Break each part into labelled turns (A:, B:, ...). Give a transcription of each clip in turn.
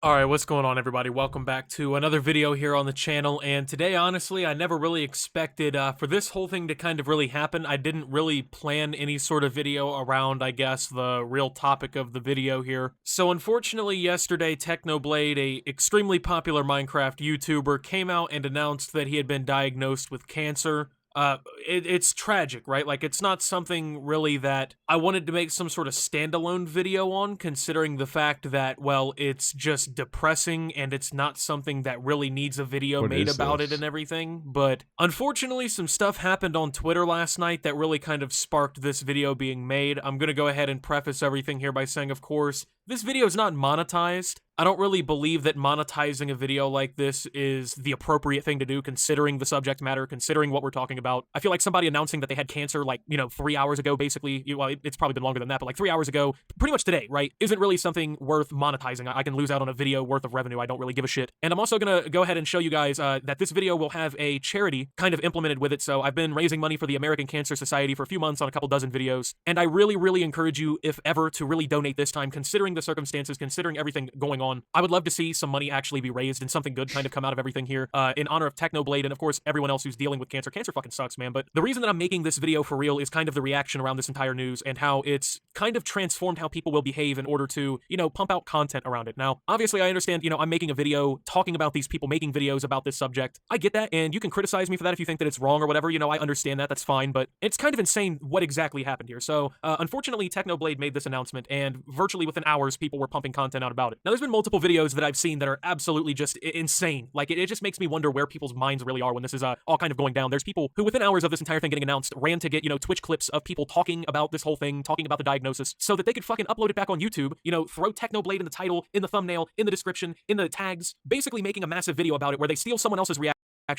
A: Alright, what's going on everybody? Welcome back to another video here on the channel, and today, honestly, I never really expected for this whole thing to kind of really happen. I didn't really plan any sort of video around, I guess, the real topic of the video here. So unfortunately, yesterday, Technoblade, a extremely popular Minecraft YouTuber, came out and announced that he had been diagnosed with cancer. It's tragic, right? Like, it's not something really that I wanted to make some sort of standalone video on, considering the fact that, well, it's just depressing and it's not something that really needs a video
B: What
A: made
B: is
A: about it
B: this?
A: and everything. But unfortunately, some stuff happened on Twitter last night that really kind of sparked this video being made. I'm gonna go ahead and preface everything here by saying, of course, this video is not monetized. I don't really believe that monetizing a video like this is the appropriate thing to do, considering the subject matter, considering what we're talking about. I feel like somebody announcing that they had cancer, like, 3 hours ago, basically, well, it's probably been longer than that, but like 3 hours ago, pretty much today, right, isn't really something worth monetizing. I can lose out on a video worth of revenue. I don't really give a shit. And I'm also gonna go ahead and show you guys that this video will have a charity kind of implemented with it. So I've been raising money for the American Cancer Society for a few months on a couple dozen videos, and I really encourage you, if ever, to really donate this time, considering the circumstances, considering everything going on. I would love to see some money actually be raised and something good kind of come out of everything here in honor of Technoblade and, of course, everyone else who's dealing with cancer. Cancer fucking sucks, man. But the reason that I'm making this video for real is kind of the reaction around this entire news and how it's kind of transformed how people will behave in order to, pump out content around it. Now, obviously, I understand, I'm making a video talking about these people making videos about this subject. I get that, and you can criticize me for that if you think that it's wrong or whatever. I understand that. That's fine, but it's kind of insane what exactly happened here. So, unfortunately, Technoblade made this announcement, and virtually within hours, people were pumping content out about it. Now, there's been multiple videos that I've seen that are absolutely just insane. Like, it just makes me wonder where people's minds really are when this is all kind of going down. There's people who, within hours of this entire thing getting announced, ran to get, Twitch clips of people talking about this whole thing, talking about the diagnosis, so that they could fucking upload it back on YouTube, throw Technoblade in the title, in the thumbnail, in the description, in the tags, basically making a massive video about it where they steal someone else's reaction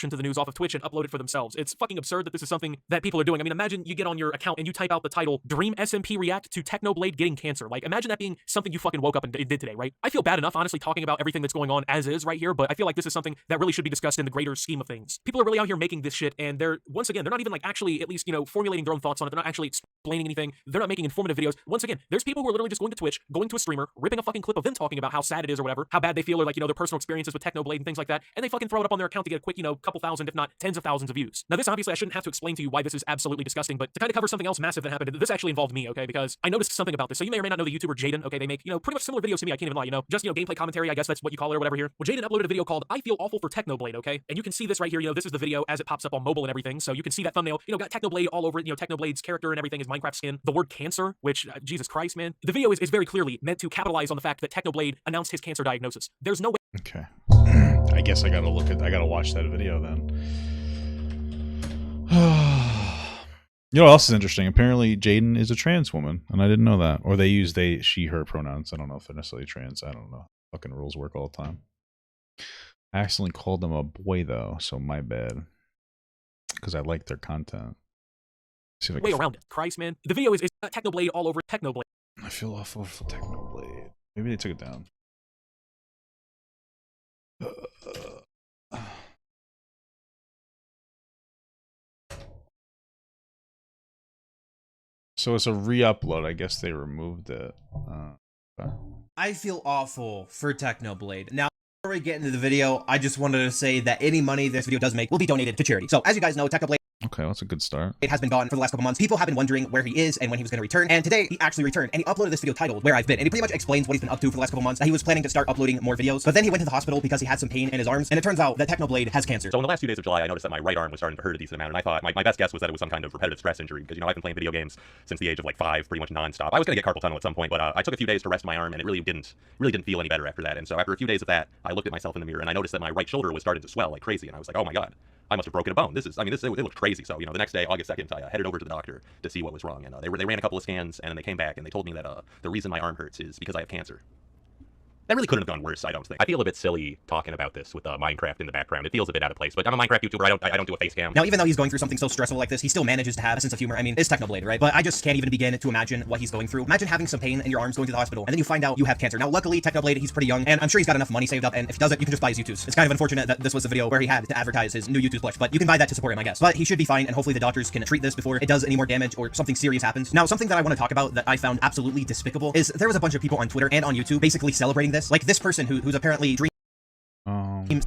A: to the news off of Twitch and upload it for themselves. It's fucking absurd that this is something that people are doing. I mean, imagine you get on your account and you type out the title, Dream SMP React to Technoblade Getting Cancer. Like, imagine that being something you fucking woke up and did today, right? I feel bad enough, honestly, talking about everything that's going on as is right here, but I feel like this is something that really should be discussed in the greater scheme of things. People are really out here making this shit, and once again, they're not even, like, actually, at least, formulating their own thoughts on it. They're not actually explaining anything. They're not making informative videos. Once again, there's people who are literally just going to Twitch, going to a streamer, ripping a fucking clip of them talking about how sad it is or whatever, how bad they feel, or, like, their personal experiences with Technoblade and things like that, and they fucking throw it up on their account to get a quick, couple thousand, if not tens of thousands of views. Now, this obviously I shouldn't have to explain to you why this is absolutely disgusting, but to kind of cover something else massive that happened, this actually involved me, okay? Because I noticed something about this. So you may or may not know the YouTuber Jaden, okay? They make, pretty much similar videos to me. I can't even lie, just, gameplay commentary, I guess that's what you call it or whatever here. Well, Jaden uploaded a video called I Feel Awful for Technoblade, okay? And you can see this right here, this is the video as it pops up on mobile and everything. So you can see that thumbnail, got Technoblade all over it, Technoblade's character and everything is Minecraft skin. The word cancer, which, Jesus Christ, man. The video is very clearly meant to capitalize on the fact that Technoblade announced his cancer diagnosis. There's no way.
B: Okay. I guess I gotta watch that video then. You know what else is interesting? Apparently Jaden is a trans woman, and I didn't know that. Or they use they, she, her pronouns. I don't know if they're necessarily trans. I don't know. Fucking rules work all the time. I accidentally called them a boy though, so my bad. Because I like their content. See if I
A: Way
B: can
A: around it. Christ, man. The video is Technoblade all over Technoblade.
B: I feel awful for Technoblade. Maybe they took it down. So it's a re-upload. I guess they removed it. Okay.
C: I feel awful for Technoblade. Now, before we get into the video, I just wanted to say that any money this video does make will be donated to charity. So, as you guys know, Technoblade
B: Okay, that's a good start.
C: it has been gone for the last couple months. People have been wondering where he is and when he was going to return. And today, he actually returned. And he uploaded this video titled Where I've Been. And he pretty much explains what he's been up to for the last couple months. That he was planning to start uploading more videos. But then he went to the hospital because he had some pain in his arms. And it turns out that Technoblade has cancer.
D: So in the last few days of July, I noticed that my right arm was starting to hurt a decent amount, and I thought my best guess was that it was some kind of repetitive stress injury, because, I've been playing video games since the age of like 5, pretty much nonstop. I was going to get carpal tunnel at some point, but I took a few days to rest my arm, and it really didn't feel any better after that. And so after a few days of that, I looked at myself in the mirror, and I noticed that my right shoulder was starting to swell like crazy, and I was like, oh my god, I must have broken a bone. It looked crazy. So, the next day, August 2nd, I headed over to the doctor to see what was wrong, and they ran a couple of scans, and then they came back, and they told me that the reason my arm hurts is because I have cancer. That really couldn't have gone worse, I don't think. I feel a bit silly talking about this with Minecraft in the background. It feels a bit out of place, but I'm a Minecraft YouTuber. I don't do a face cam.
C: Now, even though he's going through something so stressful like this, he still manages to have a sense of humor. I mean, it's Technoblade, right? But I just can't even begin to imagine what he's going through. Imagine having some pain in your arms, going to the hospital, and then you find out you have cancer. Now, luckily, Technoblade, he's pretty young, and I'm sure he's got enough money saved up, and if he doesn't, you can just buy his YouTubes. It's kind of unfortunate that this was the video where he had to advertise his new YouTube plush, but you can buy that to support him, I guess. But he should be fine, and hopefully the doctors can treat this before it does any more damage or something serious happens. Now, something that I want to talk about that I found absolutely despicable is there was a bunch of people on Twitter and on YouTube basically celebrating this this? Like this person who's apparently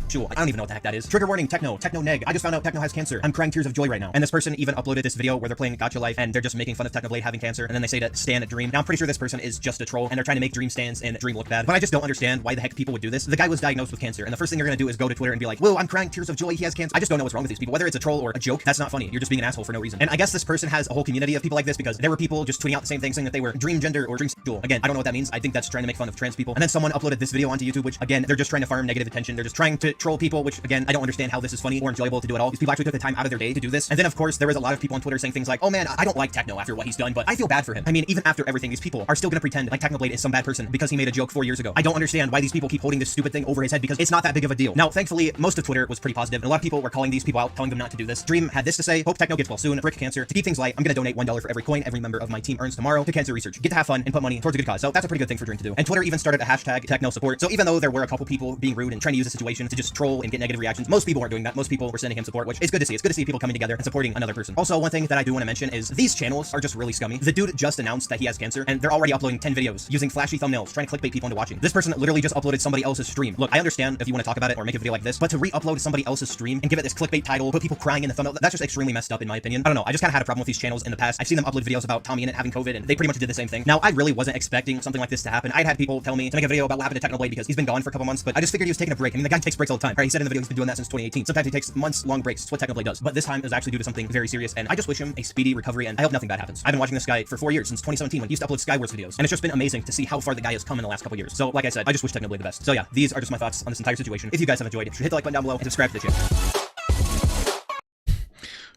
C: Jewel. I don't even know what the heck that is. Trigger warning, Techno Neg. I just found out Techno has cancer. I'm crying tears of joy right now. And this person even uploaded this video where they're playing Gacha Life and they're just making fun of Technoblade having cancer. And then they say to Stan at Dream. Now I'm pretty sure this person is just a troll and they're trying to make Dream stands and Dream look bad. But I just don't understand why the heck people would do this. The guy was diagnosed with cancer and the first thing they're gonna do is go to Twitter and be like, whoa, I'm crying tears of joy, he has cancer. I just don't know what's wrong with these people. Whether it's a troll or a joke, that's not funny. You're just being an asshole for no reason. And I guess this person has a whole community of people like this because there were people just tweeting out the same thing saying that they were Dream Gender or Dream Sexual. Again, I don't know what that means. I think that's trying to make fun of trans people. And then someone uploaded this video onto YouTube, which again, they're just trying to farm negative attention. They're just trying to troll people, which again, I don't understand how this is funny or enjoyable to do at all. These people actually took the time out of their day to do this. And then of course, there was a lot of people on Twitter saying things like, oh man, I don't like Techno after what he's done, but I feel bad for him. I mean, even after everything, these people are still gonna pretend like Technoblade is some bad person because he made a joke 4 years ago. I don't understand why these people keep holding this stupid thing over his head because it's not that big of a deal. Now, thankfully, most of Twitter was pretty positive and a lot of people were calling these people out, telling them not to do this. Dream had this to say, hope Techno gets well soon, brick cancer. To keep things light, I'm gonna donate $1 for every coin every member of my team earns tomorrow to cancer research. Get to have fun and put money towards a good cause. So that's a pretty good thing for Dream to do. And Twitter even started a hashtag Techno support. So even though there were a couple people being rude and trying to use the situation to just troll and get negative reactions, most people weren't doing that. Most people were sending him support, which is good to see. It's good to see people coming together and supporting another person. Also, one thing that I do want to mention is these channels are just really scummy. The dude just announced that he has cancer and they're already uploading 10 videos using flashy thumbnails, trying to clickbait people into watching. This person literally just uploaded somebody else's stream. Look, I understand if you want to talk about it or make a video like this, but to re-upload somebody else's stream and give it this clickbait title, put people crying in the thumbnail, that's just extremely messed up in my opinion. I don't know. I just kind of had a problem with these channels in the past. I've seen them upload videos about Tommy Innit having COVID and they pretty much did the same thing. Now, I really wasn't expecting something like this to happen. I'd had people tell me to make a video about what happened to Technoblade because he's been gone for a couple months, but I just figured he was taking a break. I mean, the guy takes breaks all the time. Right? He said in the video he's been doing that since 2018. Sometimes he takes months-long breaks. It's what Technoblade does. But this time it was actually due to something very serious, and I just wish him a speedy recovery, and I hope nothing bad happens. I've been watching this guy for 4 years, since 2017 when he used to upload Skywars videos, and it's just been amazing to see how far the guy has come in the last couple years. So, like I said, I just wish Technoblade the best. So yeah, these are just my thoughts on this entire situation. If you guys have enjoyed, hit the like button down below and subscribe to the channel.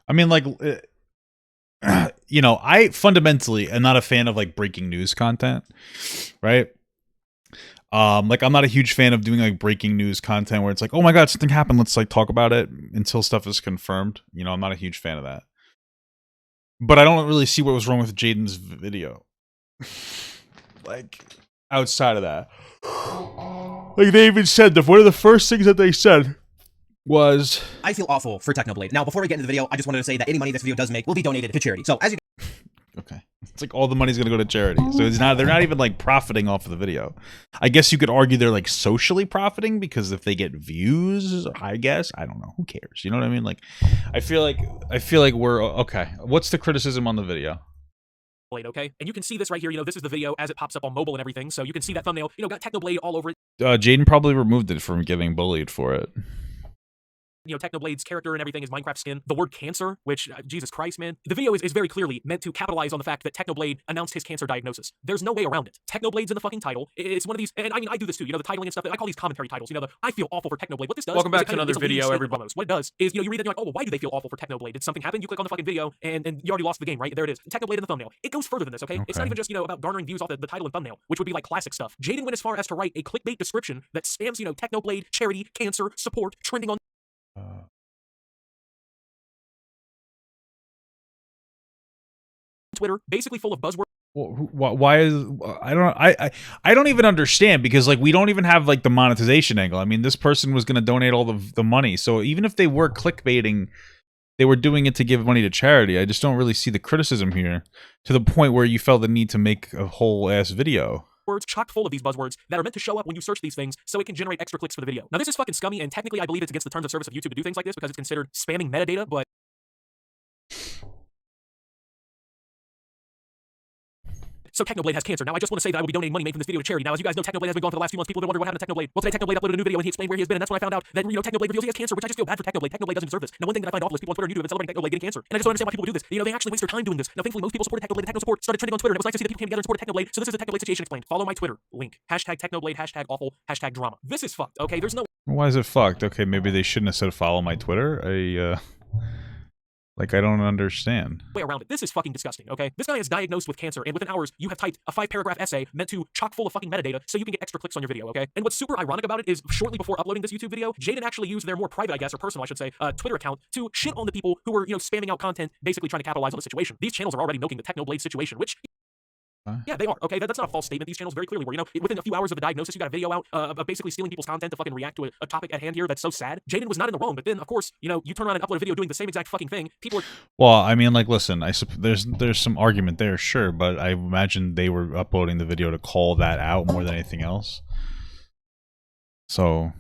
B: I mean, like, you know, I fundamentally am not a fan of like breaking news content, right? Like I'm not a huge fan of doing like breaking news content where it's like, oh my god, something happened, let's like talk about it until stuff is confirmed. You know, I'm not a huge fan of that. But I don't really see what was wrong with Jaden's video. Like, outside of that. Like they even said that one of the first things that they said was,
C: I feel awful for Technoblade. Now, before we get into the video, I just wanted to say that any money this video does make will be donated to charity. So, as you
B: okay, it's like all the money's gonna go to charity, so it's not, they're not even like profiting off of the video. I guess you could argue they're like socially profiting because if they get views, I guess, I don't know, who cares, you know what I mean? Like I feel like we're okay. What's the criticism on the video?
A: Okay, and you can see this right here. You know, this is the video as it pops up on mobile and everything, so you can see that thumbnail, you know, got Technoblade all over it.
B: Jaden probably removed it from getting bullied for it.
A: You know, Technoblade's character and everything is Minecraft skin. The word cancer, which, Jesus Christ, man. The video is very clearly meant to capitalize on the fact that Technoblade announced his cancer diagnosis. There's no way around it. Technoblade's in the fucking title. It's one of these, and I mean, I do this too, you know, the titling and stuff. I call these commentary titles, you know, I feel awful for Technoblade. What this does
E: Welcome back to
A: kinda,
E: another video, everybody.
A: What it does is, you know, you read it and you're like, oh, well, why do they feel awful for Technoblade? Did something happen? You click on the fucking video, and you already lost the game, right? There it is. Technoblade in the thumbnail. It goes further than this, okay? It's not even just, you know, about garnering views off the title and thumbnail, which would be like classic stuff. Jaden went as far as to write a clickbait description that spams, you know, Technoblade, charity, cancer, support, trending on Twitter, basically full of buzzwords.
B: Why is I don't even understand, because like we don't even have like the monetization angle. I mean, this person was going to donate all the money, so even if they were clickbaiting, they were doing it to give money to charity. I just don't really see the criticism here to the point where you felt the need to make a whole ass video.
A: Words chock full of these buzzwords that are meant to show up when you search these things so it can generate extra clicks for the video. Now this is fucking scummy, and technically I believe it's against the terms of service of YouTube to do things like this because it's considered spamming metadata, but so Technoblade has cancer. Now I just want to say that I will be donating money made from this video to charity. Now, as you guys know, Technoblade has been gone for the last few months. People have been wondering what happened to Technoblade. Well, today Technoblade uploaded a new video and he explained where he has been, and that's when I found out that, you know, Technoblade reveals he has cancer, which I just feel bad for Technoblade. Technoblade doesn't deserve this. Now, one thing that I find awful is people on Twitter and YouTube have been celebrating Technoblade getting cancer, and I just don't understand why people would do this. You know, they actually waste their time doing this. Now, thankfully, most people supported Technoblade. The Techno support started trending on Twitter, and it was nice to see that people came together and supported Technoblade. So this is the Technoblade situation explained. Follow my Twitter link. Hashtag Technoblade. Hashtag awful. Hashtag drama. This is fucked. Okay, there's no.
B: Why is it fucked? Okay, maybe they shouldn't have said follow my Twitter. Like, I don't understand.
A: Way around it. This is fucking disgusting, okay? This guy is diagnosed with cancer, and within hours, you have typed a 5-paragraph essay meant to chock full of fucking metadata so you can get extra clicks on your video, okay? And what's super ironic about it is, shortly before uploading this YouTube video, Jaden actually used their more private, I guess, or personal, I should say, Twitter account to shit on the people who were, you know, spamming out content, basically trying to capitalize on the situation. These channels are already milking the Technoblade situation, which... yeah, they are. Okay, that's not a false statement. These channels very clearly were, you know, within a few hours of the diagnosis, you got a video out of basically stealing people's content to fucking react to a topic at hand here that's so sad. Jaden was not in the wrong, but then, of course, you know, you turn around and upload a video doing the same exact fucking thing. People are...
B: Well, I mean, like, listen, there's some argument there, sure, but I imagine they were uploading the video to call that out more than anything else. So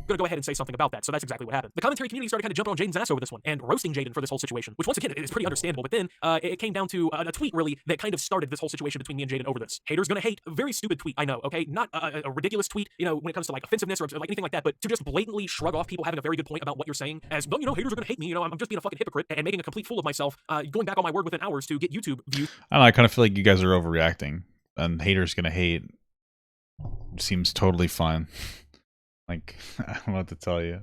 A: gonna go ahead and say something about that. So that's exactly what happened. The commentary community started kind of jumping on Jaden's ass over this one and roasting Jaden for this whole situation, which once again is pretty understandable. But then it came down to a tweet really that kind of started this whole situation between me and Jaden over this. Haters gonna hate. A very stupid tweet, I know. Okay, not a ridiculous tweet, you know, when it comes to like offensiveness or like anything like that, but to just blatantly shrug off people having a very good point about what you're saying as, well, you know, haters are gonna hate me. You know, I'm just being a fucking hypocrite and making a complete fool of myself, going back on my word within hours to get YouTube views.
B: I don't know, I kind of feel like you guys are overreacting, and haters gonna hate. Seems totally fine. Like, I don't know what to tell you.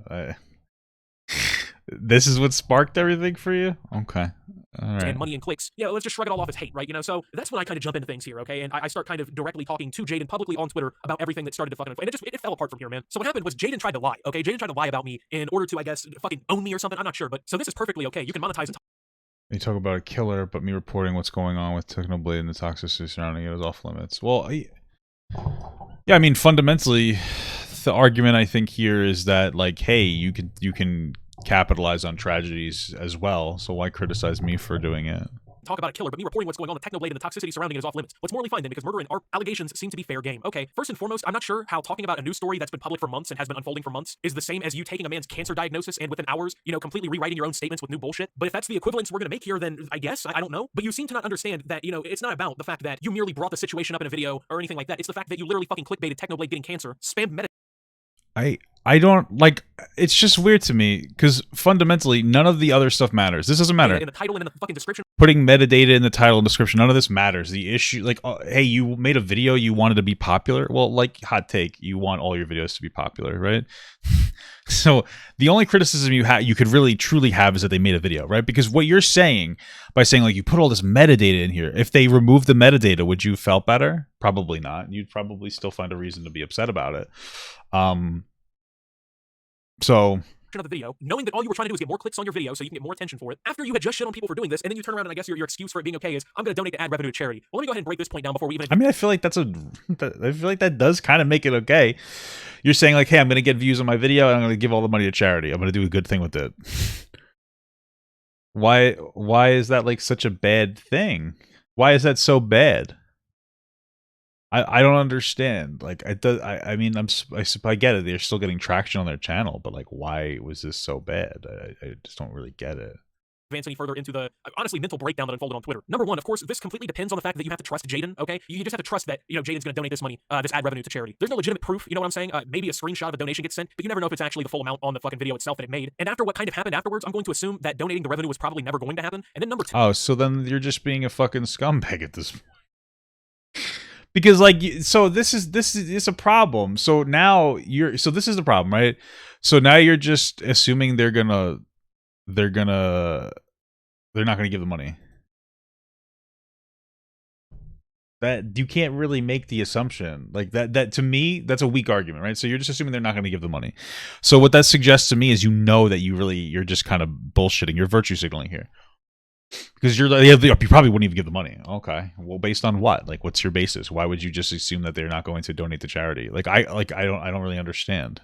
B: This is what sparked everything for you? Okay. All right.
A: And money and clicks. Yeah, let's just shrug it all off as hate, right? You know, so that's when I kind of jump into things here, okay? And I start kind of directly talking to Jaden publicly on Twitter about everything that started to fucking, and it fell apart from here, man. So what happened was Jaden tried to lie, okay? Jaden tried to lie about me in order to, I guess, fucking own me or something. I'm not sure, but so this is perfectly okay. You can monetize and
B: You talk about a killer, but me reporting what's going on with Technoblade and the toxicity surrounding it is off limits. Well, yeah, I mean, fundamentally, the argument I think here is that, like, hey, you can capitalize on tragedies as well, so why criticize me for doing it?
A: talk about a killer, but me reporting what's going on, the Technoblade and the toxicity surrounding it is off limits. What's morally fine then? Because murder and allegations seem to be fair game. Okay, first and foremost, I'm not sure how talking about a news story that's been public for months and has been unfolding for months is the same as you taking a man's cancer diagnosis and within hours, you know, completely rewriting your own statements with new bullshit. But if that's the equivalence we're gonna make here, then I guess, I don't know. But you seem to not understand that, you know, it's not about the fact that you merely brought the situation up in a video or anything like that. It's the fact that you literally fucking clickbaited Technoblade getting cancer, spammed meta.
B: I don't, like, it's just weird to me, because fundamentally, none of the other stuff matters. This doesn't matter.
A: In the title and in the fucking description.
B: Putting metadata in the title and description, none of this matters. The issue, like, hey, you made a video, you wanted to be popular. Well, like, hot take, you want all your videos to be popular, right? So the only criticism you could really truly have is that they made a video, right? Because what you're saying by saying, like, you put all this metadata in here, if they removed the metadata, would you have felt better? Probably not. You'd probably still find a reason to be upset about it. So
A: of the video, knowing that all you were trying to do is get more clicks on your video so you can get more attention for it, after you had just shit on people for doing this, and then you turn around and I guess your excuse for it being okay is, I'm going to donate the ad revenue to charity. Well, let me go ahead and break this point down before we even...
B: I mean, I feel like I feel like that does kind of make it okay. You're saying, like, hey, I'm going to get views on my video and I'm going to give all the money to charity. I'm going to do a good thing with it. Why is that, like, such a bad thing? Why is that so bad? I don't understand. Like, I mean, I get it. They're still getting traction on their channel, but, like, why was this so bad? I just don't really get it.
A: Advance any further into the, honestly, mental breakdown that unfolded on Twitter. Number one, of course, this completely depends on the fact that you have to trust Jaden, okay? You just have to trust that, you know, Jaden's going to donate this money, this ad revenue to charity. There's no legitimate proof, you know what I'm saying? Maybe a screenshot of a donation gets sent, but you never know if it's actually the full amount on the fucking video itself that it made. And after what kind of happened afterwards, I'm going to assume that donating the revenue was probably never going to happen. And then number two...
B: Oh, so then you're just being a fucking scumbag at this point. Because, like, so this is a problem. So now this is the problem, right? So now you're just assuming they're not gonna give the money. That you can't really make the assumption like that to me, that's a weak argument, right? So you're just assuming they're not going to give the money. So what that suggests to me is, you know, that you're just kind of bullshitting. You're virtue signaling here. Because you probably wouldn't even give the money. Okay, well, based on what? Like, what's your basis? Why would you just assume that they're not going to donate to charity? Like, I don't really understand.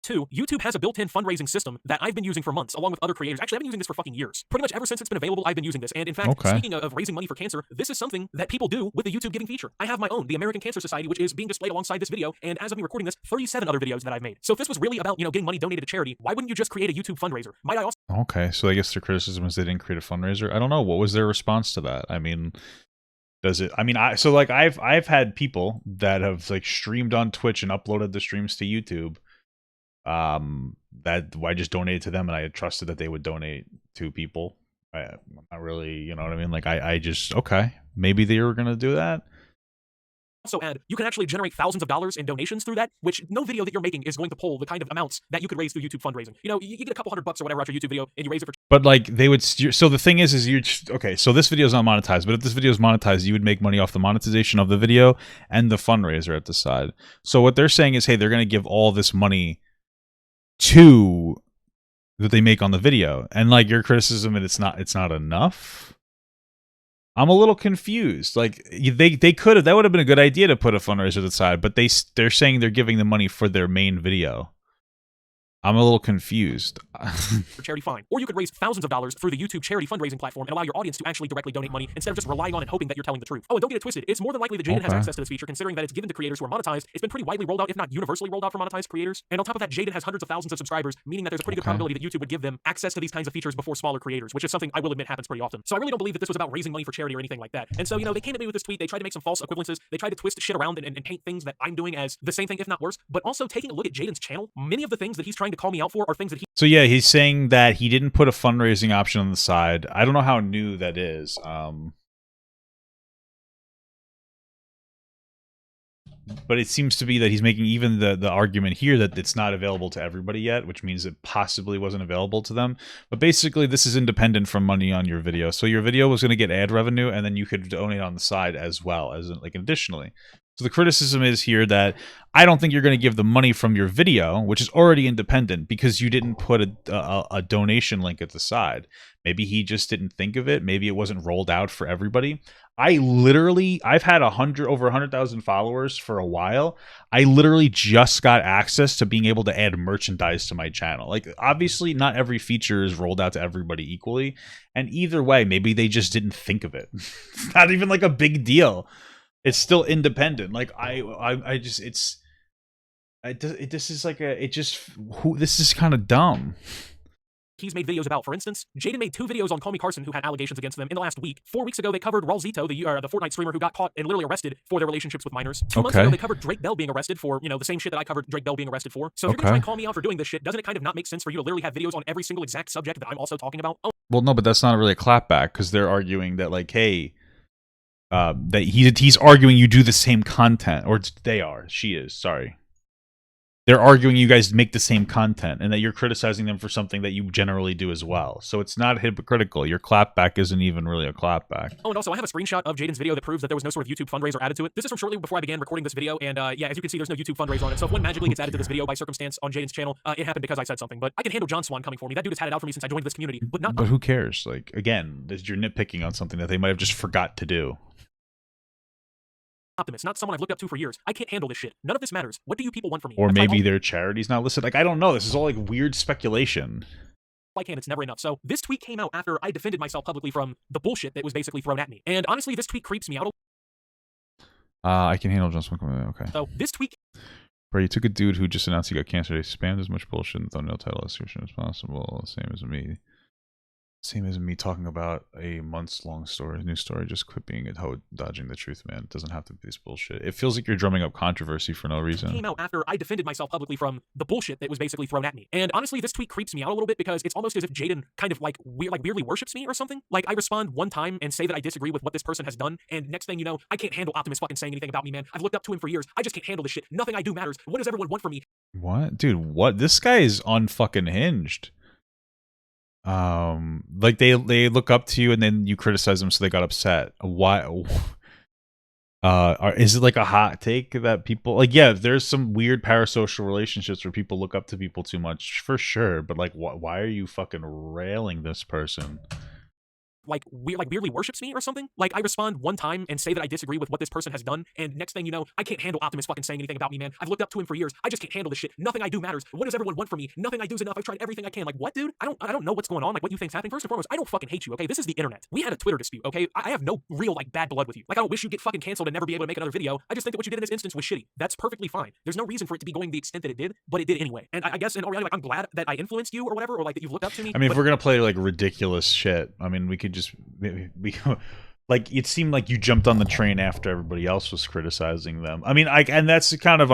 A: Two, YouTube has a built-in fundraising system that I've been using for months, along with other creators. Actually, I've been using this for fucking years. Pretty much ever since it's been available, I've been using this. And in fact, speaking of raising money for cancer, this is something that people do with the YouTube Giving feature. I have my own, the American Cancer Society, which is being displayed alongside this video, and as of me recording this, 37 other videos that I've made. So if this was really about, you know, getting money donated to charity, why wouldn't you just create a YouTube fundraiser? Might I also...
B: Okay, so I guess their criticism is they didn't create a fundraiser. I don't know. What was their response to that? I mean... Does it? I mean, I've had people that have, like, streamed on Twitch and uploaded the streams to YouTube. That I just donated to them, and I had trusted that they would donate to people. I'm not really, you know what I mean? Like, I just, okay, maybe they were gonna do that.
A: Also add, you can actually generate thousands of dollars in donations through that, which no video that you're making is going to pull the kind of amounts that you could raise through YouTube fundraising. You know, you get a couple $100 or whatever out your YouTube video, and you raise it for...
B: But, like, they would... So the thing is you're just... Okay, so this video is not monetized, but if this video is monetized, you would make money off the monetization of the video and the fundraiser at the side. So what they're saying is, hey, they're going to give all this money to... that they make on the video. And, like, your criticism, and it's not enough... I'm a little confused. Like, they could have... That would have been a good idea to put a fundraiser to the side, but they're saying they're giving the money for their main video. I'm a little confused.
A: for charity, fine. Or you could raise thousands of dollars through the YouTube charity fundraising platform and allow your audience to actually directly donate money instead of just relying on and hoping that you're telling the truth. Oh, and don't get it twisted. It's more than likely that Jaden has
B: Okay.
A: access to this feature, considering that it's given to creators who are monetized. It's been pretty widely rolled out, if not universally rolled out for monetized creators. And on top of that, Jaden has hundreds of thousands of subscribers, meaning that there's a pretty good probability that YouTube would give them access to these kinds of features before smaller creators, which is something I will admit happens pretty often. So I really don't believe that this was about raising money for charity or anything like that. And so, they came at me with this tweet. They tried to make some false equivalences. They tried to twist shit around and paint things that I'm doing as the same thing, if not worse. But also taking a look at Jaden's channel, many of the things that he's trying to call me out for are things that he...
B: So yeah, he's saying that he didn't put a fundraising option on the side. I don't know how new that is. But it seems to be that he's making even the argument here that it's not available to everybody yet, which means it possibly wasn't available to them. But basically, this is independent from money on your video. So your video was going to get ad revenue, and then you could donate on the side as well, as like additionally. So the criticism is here that I don't think you're going to give the money from your video, which is already independent, because you didn't put a donation link at the side. Maybe he just didn't think of it. Maybe it wasn't rolled out for everybody. I've had over 100,000 followers for a while. I literally just got access to being able to add merchandise to my channel. Like, obviously not every feature is rolled out to everybody equally. And either way, maybe they just didn't think of it. It's not even like a big deal. It's still independent. Like this is kind of dumb.
A: He's made videos about. For instance, Jaden made 2 videos on Call Me Carson, who had allegations against them in the last week. 4 weeks ago, they covered Ralzito, the Fortnite streamer who got caught and literally arrested for their relationships with minors. 2 months ago, they covered Drake Bell being arrested for, the same shit that I covered Drake Bell being arrested for. So if you're gonna try and call me out for doing this shit, doesn't it kind of not make sense for you to literally have videos on every single exact subject that I'm also talking about? Oh.
B: Well, no, but that's not really a clapback, because they're arguing that, like, hey, that he's arguing you do the same content, or she is, sorry. They're arguing you guys make the same content, and that you're criticizing them for something that you generally do as well. So it's not hypocritical. Your clapback isn't even really a clapback.
A: Oh, and also, I have a screenshot of Jaden's video that proves that there was no sort of YouTube fundraiser added to it. This is from shortly before I began recording this video, and yeah, as you can see, there's no YouTube fundraiser on it. So if one magically gets added to this video by circumstance on Jaden's channel, it happened because I said something. But I can handle John Swan coming for me. That dude has had it out for me since I joined this community, but not...
B: But who cares? Like, again, you're nitpicking on something that they might have just forgot to do.
A: Optimus, not someone I've looked up to for years. I can't handle this shit. None of this matters. What do you people want from me?
B: Or maybe their charity's not listed. Like, I don't know. This is all like weird speculation.
A: I can, it's never enough. So this tweet came out after I defended myself publicly from the bullshit that was basically thrown at me. And honestly, this tweet creeps me out.
B: I can handle just one. Okay.
A: So this tweet...
B: Bro, you took a dude who just announced he got cancer. He spammed as much bullshit and thumbnail title description as possible. Same as me. Same as me talking about a months-long story, new story. Just quit being a hoe dodging the truth, man. It doesn't have to be this bullshit. It feels like you're drumming up controversy for no reason.
A: Came out after I defended myself publicly from the bullshit that was basically thrown at me. And honestly, this tweet creeps me out a little bit because it's almost as if Jaden kind of weirdly worships me or something. Like, I respond one time and say that I disagree with what this person has done, and next thing you know, I can't handle Optimus fucking saying anything about me, man. I've looked up to him for years. I just can't handle this shit. Nothing I do matters. What does everyone want from me?
B: What? Dude, what? This guy is unfucking hinged. Like they look up to you and then you criticize them, so they got upset. Why? Is it like a hot take that people like? Yeah, there's some weird parasocial relationships where people look up to people too much, for sure. But like, why are you fucking railing this person?
A: Weirdly worships me or something. Like, I respond one time and say that I disagree with what this person has done, and next thing you know, I can't handle Optimus fucking saying anything about me, man. I've looked up to him for years. I just can't handle this shit. Nothing I do matters. What does everyone want from me? Nothing I do is enough. I've tried everything I can. Like, what, dude? I don't know what's going on. Like, what you think's happening? First and foremost, I don't fucking hate you, okay? This is the internet. We had a Twitter dispute, okay? I have no real, bad blood with you. Like, I don't wish you get fucking canceled and never be able to make another video. I just think that what you did in this instance was shitty. That's perfectly fine. There's no reason for it to be going the extent that it did, but it did anyway. And I guess in all reality, I'm glad that I influenced you or whatever, or that you've looked up to me.
B: I mean, if we're gonna play ridiculous shit, I mean, we could just like, it seemed like you jumped on the train after everybody else was criticizing them. I mean, and that's kind of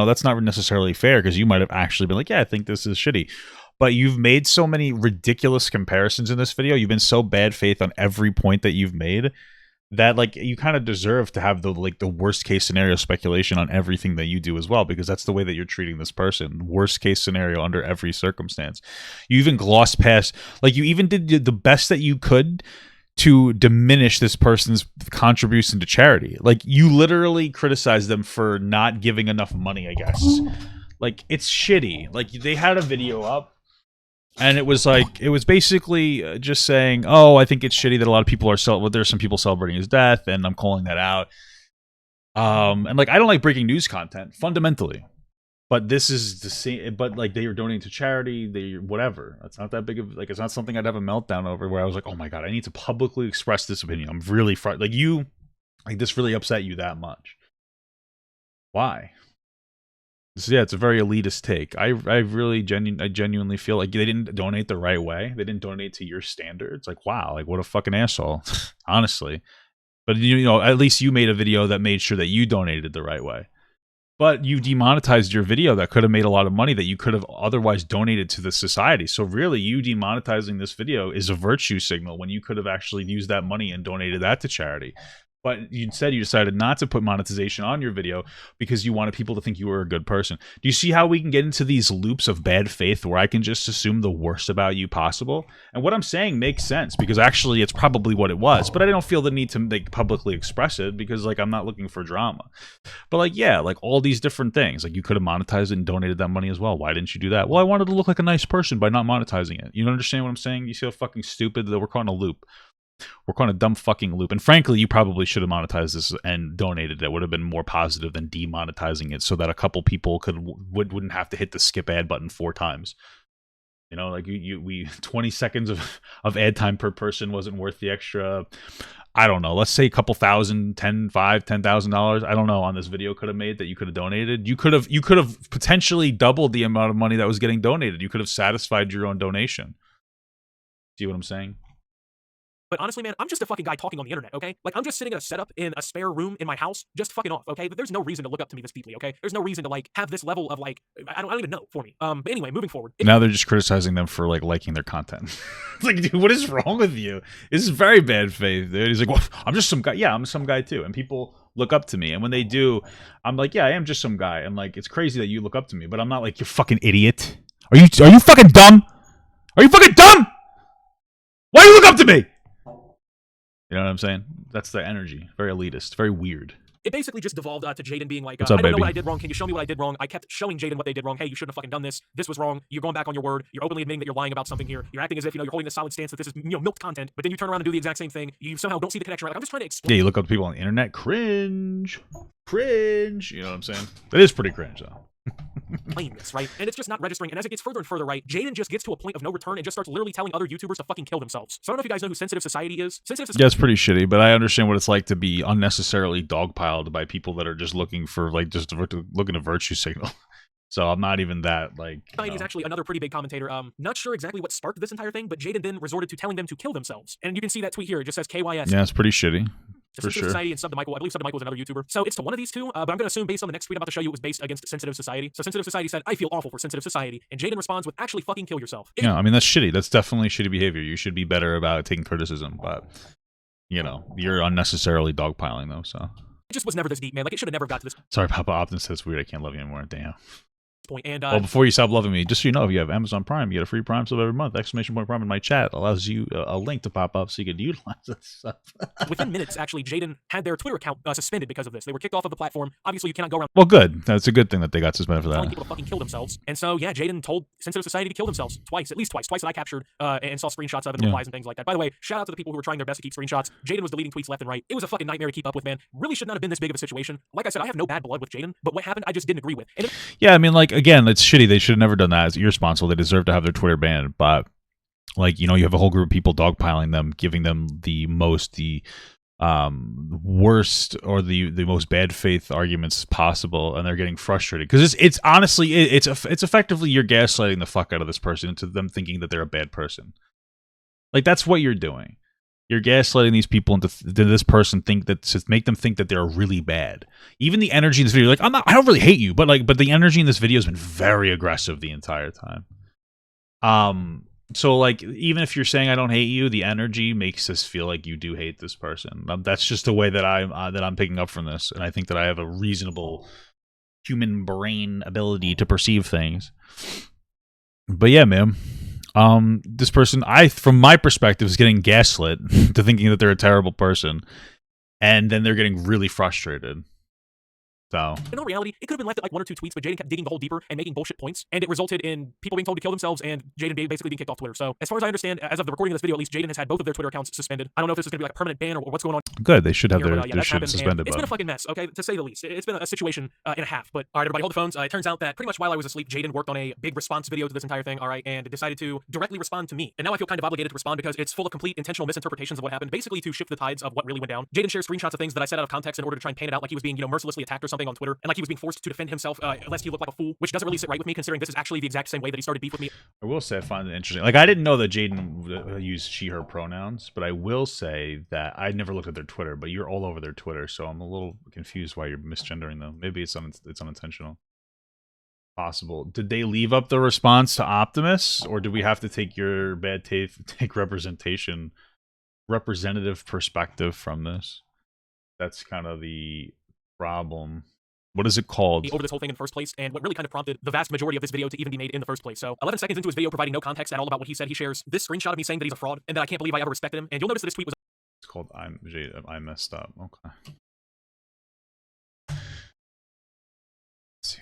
B: that's not necessarily fair, because you might have actually been like, yeah, I think this is shitty. But you've made so many ridiculous comparisons in this video. You've been so bad faith on every point that you've made that you kind of deserve to have the worst case scenario speculation on everything that you do as well, because that's the way that you're treating this person. Worst case scenario under every circumstance. You even glossed past, you even did the best that you could to diminish this person's contribution to charity. Like, you literally criticized them for not giving enough money, I guess. Like, it's shitty. Like, they had a video up, and it was basically just saying, oh, I think it's shitty that a lot of people there's some people celebrating his death, and I'm calling that out. And I don't like breaking news content, fundamentally. But this is the same. But like they were donating to charity, they whatever. It's not that big of like it's not something I'd have a meltdown over. Where I was like, oh my god, I need to publicly express this opinion. I'm really like you, like this really upset you that much. Why? So yeah, it's a very elitist take. I really genuinely feel like they didn't donate the right way. They didn't donate to your standards. Like wow, like what a fucking asshole, honestly. But you know, at least you made a video that made sure that you donated the right way. But you demonetized your video that could have made a lot of money that you could have otherwise donated to the society. So really, you demonetizing this video is a virtue signal when you could have actually used that money and donated that to charity. But instead, you decided not to put monetization on your video because you wanted people to think you were a good person. Do you see how we can get into these loops of bad faith where I can just assume the worst about you possible? And what I'm saying makes sense because actually it's probably what it was. But I don't feel the need to like publicly express it because like I'm not looking for drama. But like, yeah, like all these different things. Like you could have monetized it and donated that money as well. Why didn't you do that? Well, I wanted to look like a nice person by not monetizing it. You don't understand what I'm saying? You see how fucking stupid that we're caught in a loop. We're caught in a dumb fucking loop. And frankly, you probably should have monetized this and donated it. Would have been more positive than demonetizing it so that a couple people wouldn't have to hit the skip ad button 4 times. You know, like we 20 seconds of ad time per person wasn't worth the extra, I don't know, let's say a couple thousand, $10,000, I don't know, on this video could have made that you could have donated. You could have potentially doubled the amount of money that was getting donated. You could have satisfied your own donation. See what I'm saying?
A: But honestly, man, I'm just a fucking guy talking on the internet, okay? Like, I'm just sitting in a setup in a spare room in my house, just fucking off, okay? But there's no reason to look up to me this deeply, okay? There's no reason to, like, have this level of, like, I don't even know for me. But anyway, moving forward.
B: Now they're just criticizing them for, like, liking their content. It's like, dude, what is wrong with you? This is very bad faith, dude. He's like, well, I'm just some guy. Yeah, I'm some guy, too. And people look up to me. And when they do, I'm like, yeah, I am just some guy. And, like, it's crazy that you look up to me. But I'm not like, you fucking idiot. Are you fucking dumb? Are you fucking dumb? Why do you look up to me? You know what I'm saying? That's the energy. Very elitist. Very weird.
A: It basically just devolved to Jaden being like,
B: What's up,
A: I don't know
B: baby?
A: what I did wrong. Can you show me what I did wrong? I kept showing Jaden what they did wrong. Hey, you shouldn't have fucking done this. This was wrong. You're going back on your word. You're openly admitting that you're lying about something here. You're acting as if, you know, you're holding a solid stance that this is, you know, milked content, but then you turn around and do the exact same thing. You somehow don't see the connection. Right? Like, I'm just trying to explain.
B: Yeah, you look up to people on the internet. Cringe. Cringe. You know what I'm saying? That is pretty cringe, though.
A: Playing this, right? And it's just not registering. And as it gets further and further, right, Jaden just gets to a point of no return and just starts literally telling other YouTubers to fucking kill themselves. So I don't know if you guys know who Sensitive Society is.
B: Yeah, it's pretty shitty, but I understand what it's like to be unnecessarily dogpiled by people that are just looking for, like, just looking to virtue signal. So I'm not even that, like,
A: Society is actually another pretty big commentator. Not sure exactly what sparked this entire thing, but Jaden then resorted to telling them to kill themselves. And you can see that tweet here. It just says KYS.
B: Yeah, it's pretty shitty. For
A: Sensitive
B: sure.
A: Society and Sub to Michael. I believe Sub to Michael was another YouTuber. So it's to one of these two, but I'm going to assume based on the next tweet I'm about to show you, it was based against Sensitive Society. So Sensitive Society said, I feel awful for Sensitive Society. And Jaden responds with, actually fucking kill yourself.
B: Yeah, I mean, that's shitty. That's definitely shitty behavior. You should be better about taking criticism, but, you know, you're unnecessarily dogpiling, though, so.
A: It just was never this deep, man. Like, it should have never got to this
B: Sorry, Papa Optimus says it's weird. I can't love you anymore. Damn.
A: point. And
B: well, before you stop loving me, just so you know, if you have Amazon Prime, you get a free Prime sub every month. Exclamation point Prime in my chat allows you a link to pop up so you can utilize that stuff.
A: Within minutes, actually, Jaden had their Twitter account suspended because of this. They were kicked off of the platform. Obviously, you cannot go around.
B: Well, good. That's a good thing that they got suspended for
A: telling
B: that.
A: people to fucking kill themselves. And so, yeah, Jaden told Sensitive Society to kill themselves twice, at least twice that I captured and saw screenshots of it and replies and things like that. By the way, shout out to the people who were trying their best to keep screenshots. Jaden was deleting tweets left and right. It was a fucking nightmare to keep up with, man. Really should not have been this big of a situation. Like I said, I have no bad blood with Jaden, but what happened, I just didn't agree with. And
B: yeah, I mean, like, again, it's shitty. They should have never done that. It's irresponsible. They deserve to have their Twitter banned. But, like, you know, you have a whole group of people dogpiling them, giving them the worst or the most bad faith arguments possible, and they're getting frustrated because it's honestly it's effectively you're gaslighting the fuck out of this person into them thinking that they're a bad person. Like, that's what you're doing. You're gaslighting these people into this person to make them think that they're really bad. Even the energy in this video, like, I don't really hate you, but the energy in this video has been very aggressive the entire time. So, like, even if you're saying I don't hate you, the energy makes us feel like you do hate this person. That's just the way that I'm picking up from this, and I think that I have a reasonable human brain ability to perceive things. But yeah, man. This person, from my perspective, is getting gaslit to thinking that they're a terrible person, and then they're getting really frustrated. So
A: in all reality, it could have been left at like 1 or 2 tweets, but Jaden kept digging the hole deeper and making bullshit points, and it resulted in people being told to kill themselves and Jaden basically being kicked off Twitter. So as far as I understand, as of the recording of this video, at least Jaden has had both of their Twitter accounts suspended. I don't know if this is going to be like a permanent ban or what's going on.
B: good. They should have
A: Here,
B: their,
A: but, yeah,
B: their
A: that's
B: shit
A: happened, and
B: suspended.
A: it's been a
B: But
A: fucking mess, okay, to say the least. It's been a situation and a half. But all right, everybody, hold the phones. It turns out that pretty much while I was asleep, Jaden worked on a big response video to this entire thing, all right, and decided to directly respond to me. And now I feel kind of obligated to respond because it's full of complete intentional misinterpretations of what happened, basically to shift the tides of what really went down. Jaden shares screenshots of things that I said out of context in order to try and paint it out like he was being, mercilessly attacked or something on Twitter, and like he was being forced to defend himself lest he looked like a fool, which doesn't really sit right with me considering this is actually the exact same way that he started beef with me.
B: I will say I find it interesting. Like, I didn't know that Jaden used she/her pronouns, but I will say that I never looked at their Twitter. But you're all over their Twitter, so I'm a little confused why you're misgendering them. Maybe it's unintentional. Possible. Did they leave up the response to Optimus, or do we have to take your bad take representative perspective from this? That's kind of the problem. What is it called?
A: Over this whole thing in the first place, and what really kind of prompted the vast majority of this video to even be made in the first place. So 11 seconds into his video providing no context at all about what he said, he shares this screenshot of me saying that he's a fraud and that I can't believe I ever respected him. And you'll notice that this tweet was
B: It's called I messed up. Okay. Let's see.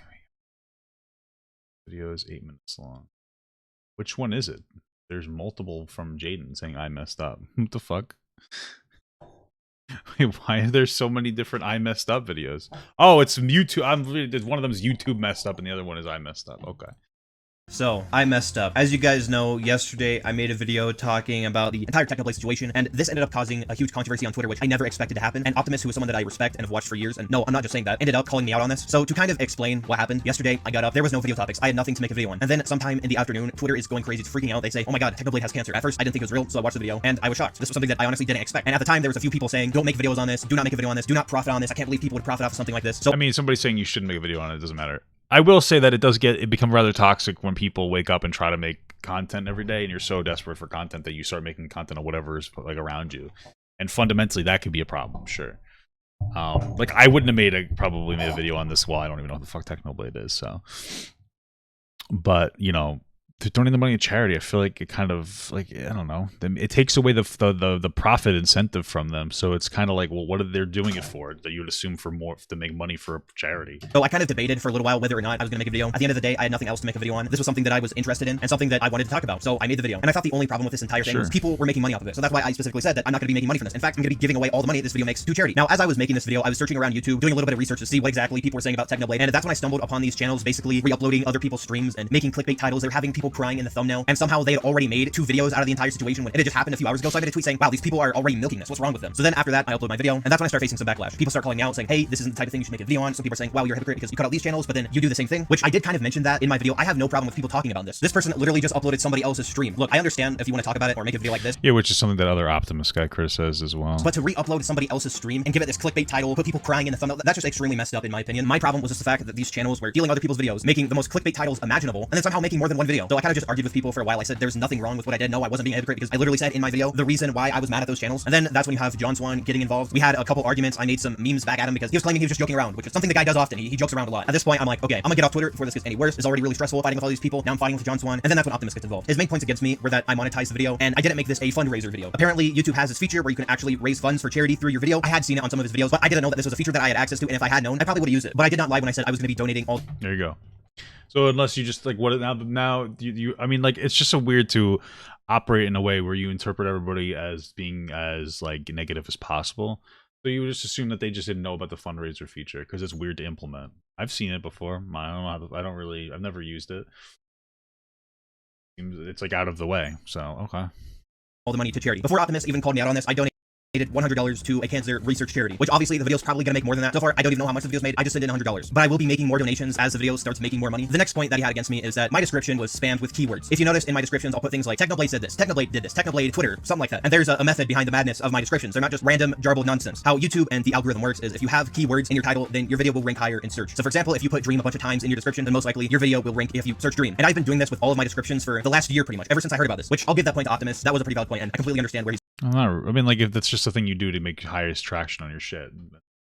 B: Video is 8 minutes long. Which one is it? There's multiple from Jaden saying I messed up. What the fuck? Wait, why are there so many different I messed up videos? Oh, it's YouTube. One of them is YouTube messed up and the other one is I messed up. Okay.
C: So, I messed up. As you guys know, yesterday I made a video talking about the entire Technoblade situation, and this ended up causing a huge controversy on Twitter, which I never expected to happen. And Optimus, who is someone that I respect and have watched for years, and no, I'm not just saying that, ended up calling me out on this. So, to kind of explain what happened, yesterday I got up, there was no video topics, I had nothing to make a video on. And then sometime in the afternoon, Twitter is going crazy, it's freaking out. They say, oh my god, Technoblade has cancer. At first, I didn't think it was real, so I watched the video, and I was shocked. This was something that I honestly didn't expect. And at the time, there was a few people saying, don't make videos on this, do not make a video on this, do not profit on this, I can't believe people would profit off of something like this. So,
B: I mean, somebody's saying you shouldn't make a video on it, it doesn't matter. I will say that it become rather toxic when people wake up and try to make content every day, and you're so desperate for content that you start making content of whatever is like around you, and fundamentally that could be a problem. Sure, like I wouldn't have probably made a video on this. Well, I don't even know what the fuck Technoblade is. So, but to donating the money to charity, I feel like it kind of like I don't know. It takes away the profit incentive from them. So it's kind of like, well, what are they doing it for? That you would assume for more to make money for a charity.
C: So I kind of debated for a little while whether or not I was going to make a video. At the end of the day, I had nothing else to make a video on. This was something that I was interested in and something that I wanted to talk about. So I made the video. And I thought the only problem with this entire thing was people were making money off of it. So that's why I specifically said that I'm not going to be making money from this. In fact, I'm going to be giving away all the money this video makes to charity. Now, as I was making this video, I was searching around YouTube, doing a little bit of research to see what exactly people were saying about Technoblade. And that's when I stumbled upon these channels basically re-uploading other people's streams and making clickbait titles. They were having people crying in the thumbnail. And somehow they had already made 2 videos out of the entire situation when it had just happened a few hours ago. So I made a tweet saying, wow, these people are already milking this. What's wrong with them? So then after that, I upload my video, and that's when I start facing some backlash. People start calling me out saying, hey, this isn't the type of thing you should make a video on. Some people are saying, wow, you're a hypocrite because you cut out these channels, but then you do the same thing, which I did kind of mention that in my video. I have no problem with people talking about this. This person literally just uploaded somebody else's stream. Look, I understand if you want to talk about it or make a video like this.
B: Yeah, which is something that other Optimus guy criticizes as well.
C: But to re-upload somebody else's stream and give it this clickbait title, put people crying in the thumbnail, that's just extremely messed up in my opinion. My problem was just the fact that these channels were stealing other people's videos, making the most clickbait titles imaginable, and then somehow making more than one video. So I kind of just argued with people for a while. I said there's nothing wrong with what I did. No, I wasn't being a hypocrite because I literally said in my video the reason why I was mad at those channels. And then that's when you have John Swan getting involved. We had a couple arguments. I made some memes back at him because he was claiming he was just joking around, which is something the guy does often. He jokes around a lot. At this point, I'm like, okay, I'm gonna get off Twitter before this gets any worse. It's already really stressful fighting with all these people. Now I'm fighting with John Swan. And then that's when Optimus gets involved. His main points against me were that I monetized the video and I didn't make this a fundraiser video. Apparently, YouTube has this feature where you can actually raise funds for charity through your video. I had seen it on some of his videos, but I didn't know that this was a feature that I had access to. And if I had known, I probably would have used it. But I did not lie when I said I was gonna be donating all.
B: There you go. So unless you just like what now you I mean, like it's just so weird to operate in a way where you interpret everybody as being as like negative as possible. So you would just assume that they just didn't know about the fundraiser feature because it's weird to implement. I've seen it before. I've never used it. It's like out of the way. So okay.
C: All the money to charity. Before Optimus even called me out on this, I donated $100 to a cancer research charity, which obviously the video's probably gonna make more than that. So far, I don't even know how much the video's made. I just sent in $100, but I will be making more donations as the video starts making more money. The next point that he had against me is that my description was spammed with keywords. If you notice in my descriptions, I'll put things like Technoblade said this, Technoblade did this, Technoblade Twitter, something like that. And there's a method behind the madness of my descriptions. They're not just random garbled nonsense. How YouTube and the algorithm works is if you have keywords in your title, then your video will rank higher in search. So for example, if you put dream a bunch of times in your description, then most likely your video will rank if you search dream. And I've been doing this with all of my descriptions for the last year pretty much, ever since I heard about this, which I'll give that point to Optimus. That was a pretty valid point, and I completely understand where he's
B: I mean, like if that's just a thing you do to make highest traction on your shit,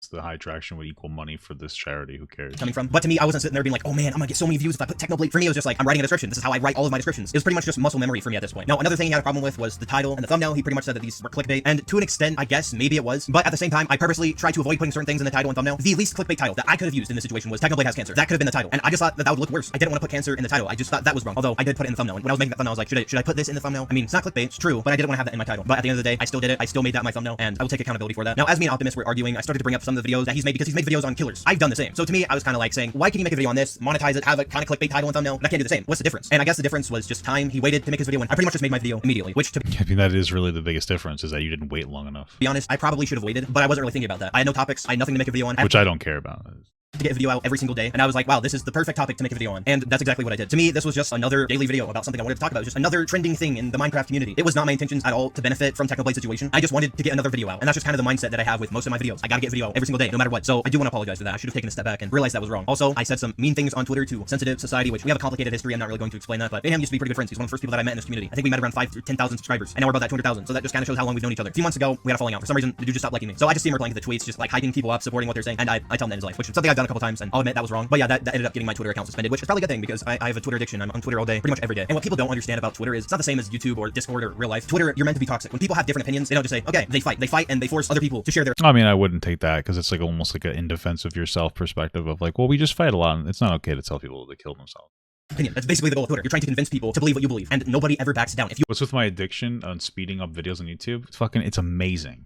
B: The high traction would equal money for this charity. Who cares?
C: Coming from. But to me, I wasn't sitting there being like, oh man, I'm gonna get so many views if I put Technoblade. For me, it was just like, I'm writing a description. This is how I write all of my descriptions. It was pretty much just muscle memory for me at this point. Now, another thing he had a problem with was the title and the thumbnail. He pretty much said that these were clickbait, and to an extent, I guess maybe it was. But at the same time, I purposely tried to avoid putting certain things in the title and thumbnail. The least clickbait title that I could have used in this situation was Technoblade has cancer. That could have been the title, and I just thought that would look worse. I didn't want to put cancer in the title. I just thought that was wrong. Although I did put it in the thumbnail. And when I was making that thumbnail, I was like, should I put this in the thumbnail? I mean, it's not clickbait, it's true, but I didn't want to have that in my title. But at the end of the day, I still did it. I still made that my thumbnail, and I will take accountability for that. Now, as me and Optimus were arguing, I started to bring up some of the videos that he's made because he's made videos on killers. I've done the same. So to me, I was kind of like saying, why can you make a video on this, monetize it, have a kind of clickbait title and thumbnail, and I can't do the same? What's the difference? And I guess the difference was just time. He waited to make his video, and I pretty much just made my video immediately, which to
B: I think that is really the biggest difference, is that you didn't wait long enough.
C: be honest, I probably should have waited, but I wasn't really thinking about that. I had no topics, I had nothing to make a video on.
B: Which I don't care about.
C: To get a video out every single day, and I was like, wow, this is the perfect topic to make a video on, and that's exactly what I did. To me, this was just another daily video about something I wanted to talk about. It was just another trending thing in the Minecraft community. It was not my intentions at all to benefit from Technoblade's situation. I just wanted to get another video out, and that's just kind of the mindset that I have with most of my videos. I gotta get a video out every single day, no matter what. So I do want to apologize for that. I should have taken a step back and realized that was wrong. Also, I said some mean things on Twitter to sensitive society, which we have a complicated history. I'm not really going to explain that, but me and him used to be pretty good friends. He's one of the first people that I met in this community. I think we met around 5,000 or 10,000 subscribers, and now we're about that 200,000. So that just kind of shows how long we've known each other. A few months ago, we had a falling out. For some reason, the dude just stopped liking me. So I just see him replying to the tweets, just like hyping people up, supporting what they're saying, and I tell him that in his life, which is something I've done a couple times, and I'll admit that was wrong. But yeah, that ended up getting my Twitter account suspended, which is probably a good thing because I have a Twitter addiction. I'm on Twitter all day, pretty much every day. And what people don't understand about Twitter is it's not the same as YouTube or Discord or real life. Twitter, you're meant to be toxic. When people have different opinions, they don't just say, okay, they fight, and they force other people to share their
B: I mean, I wouldn't take that, because it's like almost like an in defense of yourself perspective of like, well, we just fight a lot, and it's not okay to tell people to kill themselves.
C: opinion. That's basically the goal of Twitter. You're trying to convince people to believe what you believe, and nobody ever backs down. If you
B: What's with my addiction on speeding up videos on YouTube? It's amazing.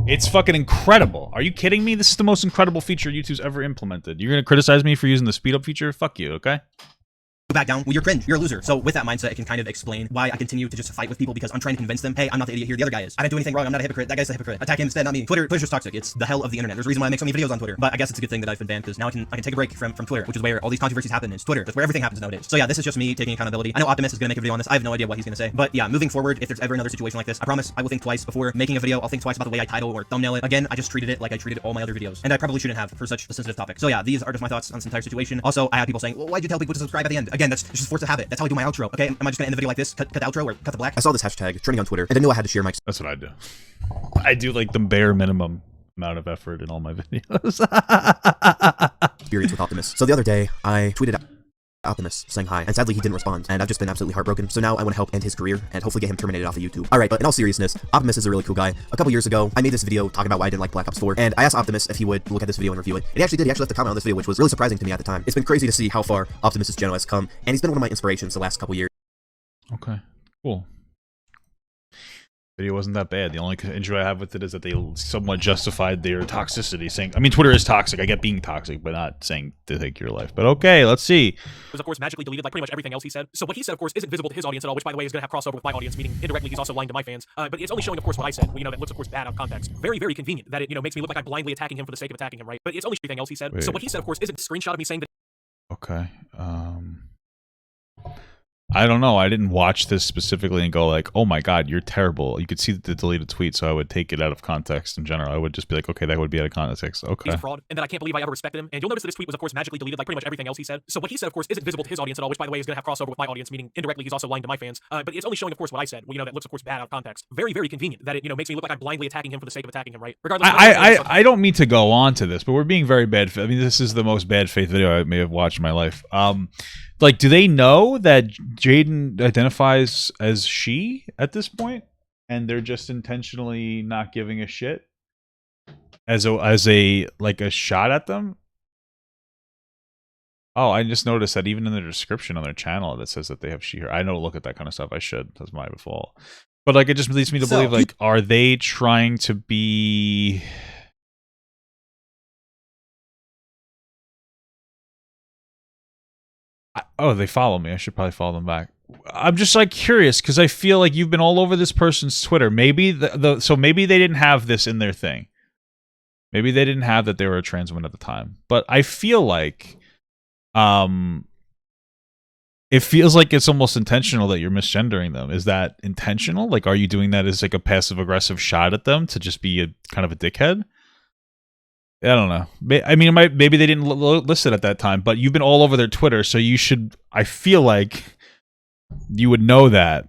B: It's fucking incredible. Are you kidding me? This is the most incredible feature YouTube's ever implemented. You're gonna criticize me for using the speed up feature? Fuck you, okay?
C: back down, well, you're cringe, you're a loser. So with that mindset, it can kind of explain why I continue to just fight with people, because I'm trying to convince them, hey, I'm not the idiot here, the other guy is. I didn't do anything wrong, I'm not a hypocrite, that guy's a hypocrite. Attack him instead, not me. Twitter's just toxic. It's the hell of the internet. There's a reason why I make so many videos on Twitter. But I guess it's a good thing that I've been banned, because now I can take a break from Twitter, which is where all these controversies happen, is Twitter. That's where everything happens nowadays. So yeah, this is just me taking accountability. I know Optimus is gonna make a video on this. I have no idea what he's gonna say. But yeah, moving forward, if there's ever another situation like this, I promise I will think twice before making a video. I'll think twice about the way I title or thumbnail it. Again, I just treated it like I treated all my other videos, and I probably shouldn't have for such a sensitive topic. So yeah, these are just my thoughts on this entire situation. Also, I had people saying, well, why'd you tell people to subscribe at the end? Again, that's just force of habit. That's how I do my outro. Okay, am I just gonna end the video like this? Cut the outro or cut the black? I saw this hashtag trending on Twitter, and I knew I had to share my
B: That's what I do. I do like the bare minimum amount of effort in all my videos.
C: experience with Optimus. So the other day, I tweeted out Optimus saying hi, and sadly he didn't respond, and I've just been absolutely heartbroken. So now I want to help end his career and hopefully get him terminated off of YouTube. Alright, but in all seriousness, Optimus is a really cool guy. A couple years ago, I made this video talking about why I didn't like Black Ops 4, and I asked Optimus if he would look at this video and review it. And he actually did. He actually left a comment on this video, which was really surprising to me at the time. It's been crazy to see how far Optimus's channel has come, and he's been one of my inspirations the last couple years.
B: Okay, cool. Video wasn't that bad. The only issue I have with it is that they somewhat justified their toxicity, saying, I mean, Twitter is toxic. I get being toxic, but not saying to take your life. But okay, let's see.
A: Was of course magically deleted like pretty much everything else he said. So what he said, of course, isn't visible to his audience at all, which by the way is going to have crossover with my audience, meaning indirectly he's also lying to my fans. But it's only showing, of course, what I said. Well, you know, that looks, of course, bad out of context. Very, very convenient that it, you know, makes me look like I'm blindly attacking him for the sake of attacking him, right? But it's only everything else he said.
B: Wait.
A: So what he said, of course, isn't a screenshot of me saying that.
B: Okay. I don't know. I didn't watch this specifically and go like, oh my god, you're terrible. You could see the deleted tweet, so I would take it out of context in general. I would just be like, okay, that would be out of context. Okay.
A: He's a fraud, and that I can't believe I ever respected him. And you'll notice that this tweet was, of course, magically deleted like pretty much everything else he said. So what he said, of course, isn't visible to his audience at all, which by the way is going to have crossover with my audience, meaning indirectly he's also lying to my fans. But it's only showing, of course, what I said. Well, you know, that looks, of course, bad out of context. Very, very convenient that it, you know, makes me look like I'm blindly attacking him for the sake of attacking him, right? Regardless.
B: I don't mean to go on to this, but we're being very bad. I mean, this is the most bad faith video I may have watched in my life. Like, do they know that Jaden identifies as she at this point, and they're just intentionally not giving a shit as a like a shot at them? Oh, I just noticed that even in the description on their channel that says that they have she/her. I don't look at that kind of stuff. I should. That's my fault. But like, it just leads me to believe, like, are they trying to be? Oh, they follow me. I should probably follow them back. I'm just like curious because I feel like you've been all over this person's Twitter. Maybe so maybe they didn't have this in their thing. Maybe they didn't have that they were a trans woman at the time. But I feel like it feels like it's almost intentional that you're misgendering them. Is that intentional? Like, are you doing that as like a passive aggressive shot at them to just be a kind of a dickhead? I don't know. I mean, maybe they didn't list it at that time, but you've been all over their Twitter, so you should. I feel like you would know that.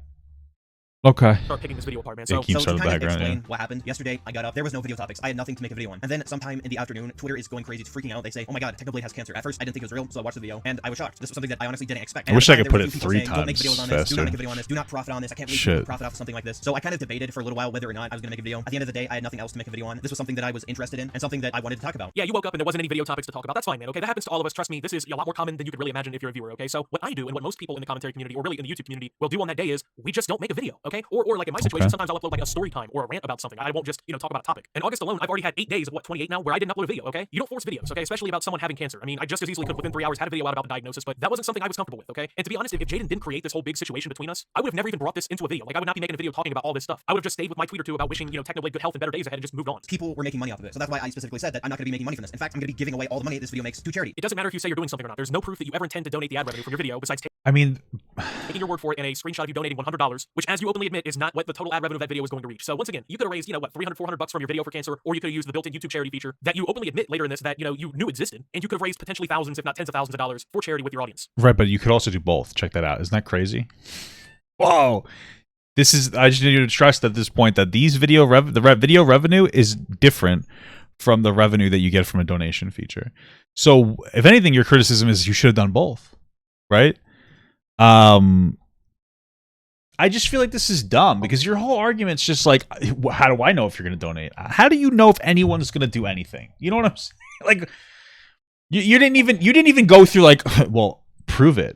B: Okay.
A: start picking this video apart, man.
B: Yeah,
A: So
B: keep-
C: So to
B: on the
C: kind of
B: background,
C: explain
B: yeah.
C: what happened, yesterday I got up, there was no video topics, I had nothing to make a video on. And then sometime in the afternoon, Twitter is going crazy, it's freaking out, they say, oh my god, Technoblade has cancer. At first, I didn't think it was real, so I watched the video, and I was shocked. This was something that I honestly didn't expect.
B: I
C: And
B: wish
C: at
B: I
C: the
B: could
C: time, there
B: put
C: were
B: it
C: people
B: 3
C: saying, don't make
B: times
C: videos on this, do not
B: faster.
C: make a video on this, do not profit on this, I can't believe
B: Shit.
C: people profit off of something like this. So I kind of debated for a little while whether or not I was gonna make a video. At the end of the day, I had nothing else to make a video on. This was something that I was interested in, and something that I wanted to talk about.
A: yeah, you woke up and there wasn't any video topics to talk about. That's fine, man. Okay, that happens to all of us. Trust me, this is a lot more common than you could really imagine if you're a viewer. Okay, so what I do and what most people in the commentary community or really in the YouTube community will do on that day is we just don't make a video. Okay, or like in my situation,
B: Okay.
A: sometimes I'll upload like a story time or a rant about something. I won't just talk about a topic. In August alone, I've already had 8 days of 28 now where I didn't upload a video. Okay, you don't force videos. Okay, especially about someone having cancer. I mean, I just as easily could within 3 hours had a video out about the diagnosis, but that wasn't something I was comfortable with. Okay, and to be honest, if Jaden didn't create this whole big situation between us, I would have never even brought this into a video. Like I would not be making a video talking about all this stuff. I would have just stayed with my tweet or two about wishing Technoblade good health and better days ahead and just moved on.
C: People were making money off of it, so that's why I specifically said that I'm not gonna be making money from this. In fact, I'm gonna be giving away all the money this video makes to charity.
A: It doesn't matter if you say you're doing something or not. There's no proof that you ever intend to donate the ad revenue from your video besides
B: I mean,
A: taking your word for it and a screenshot of you donating $100, which, as you openly admit, is not what the total ad revenue of that video was going to reach. So once again, you could have raised, what, $300, $400 from your video for cancer, or you could have used the built-in YouTube charity feature that you openly admit later in this that you knew existed, and you could have raised potentially thousands, if not tens of thousands of dollars for charity with your audience.
B: right, but you could also do both. Check that out. Isn't that crazy? Whoa. This is, I just need you to trust at this point that these video video revenue is different from the revenue that you get from a donation feature. So if anything, your criticism is you should have done both, right? I just feel like this is dumb because your whole argument's just like, how do I know if you're going to donate? How do you know if anyone's going to do anything? You know what I'm saying? Like, you didn't even go through like, well, prove it.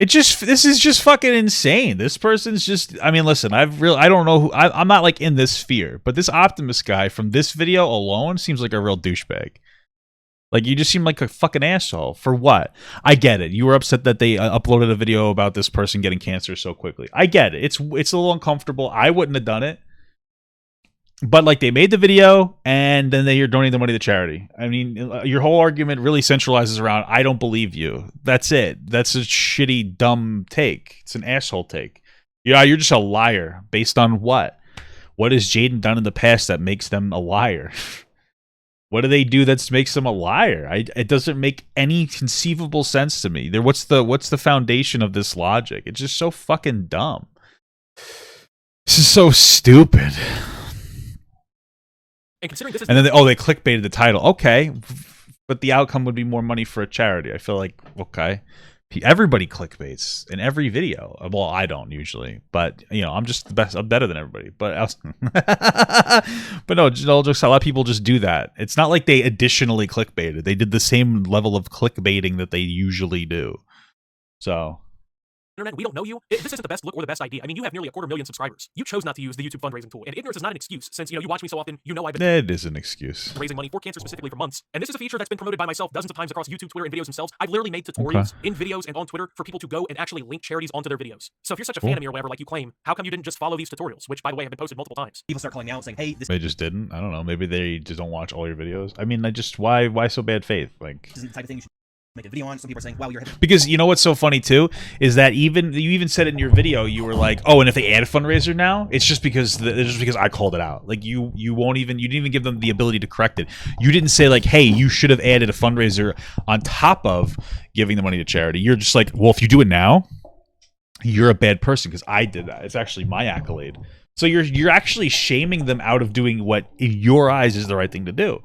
B: This is just fucking insane. This person's just, I mean, listen, I don't know I'm not like in this sphere, but this Optimus guy from this video alone seems like a real douchebag. Like, you just seem like a fucking asshole. For what? I get it. You were upset that they uploaded a video about this person getting cancer so quickly. I get it. It's a little uncomfortable. I wouldn't have done it. But, like, they made the video, and then you're donating the money to charity. I mean, your whole argument really centralizes around, I don't believe you. That's it. That's a shitty, dumb take. It's an asshole take. Yeah, you're just a liar. Based on what? What has Jaden done in the past that makes them a liar? What do they do that makes them a liar? It doesn't make any conceivable sense to me. What's the foundation of this logic? It's just so fucking dumb. This is so stupid.
A: And considering this is
B: And then they clickbaited the title. Okay, but the outcome would be more money for a charity. I feel like, okay, everybody clickbaits in every video. Well, I don't usually, but I'm just the best. I'm better than everybody. But but no, just a lot of people just do that. It's not like they additionally clickbaited. They did the same level of clickbaiting that they usually do. So.
A: Internet, we don't know you. This isn't the best look or the best idea. I mean, you have nearly 250,000 subscribers. You chose not to use the YouTube fundraising tool, and ignorance is not an excuse. Since you watch me so often, I've been
B: It is an excuse.
A: raising money for cancer specifically for months. And this is a feature that's been promoted by myself dozens of times across YouTube, Twitter, and videos themselves. I've literally made tutorials in videos and on Twitter for people to go and actually link charities onto their videos. So if you're such a fan of me or whatever, like you claim, how come you didn't just follow these tutorials, which by the way have been posted multiple times?
C: People start calling me out saying, hey, this
B: They just didn't. I don't know. Maybe they just don't watch all your videos. I mean, why so bad faith? Like,
C: isn't the type of thing you should make a video on. Some people are saying, wow, you're a hypocrite.
B: because you know what's so funny too is that you even said in your video, you were like, oh, and if they add a fundraiser now, it's just because I called it out. Like you didn't even give them the ability to correct it. You didn't say like, hey, you should have added a fundraiser on top of giving the money to charity. You're just like, well, if you do it now, you're a bad person because I did that. It's actually my accolade. So you're actually shaming them out of doing what in your eyes is the right thing to do.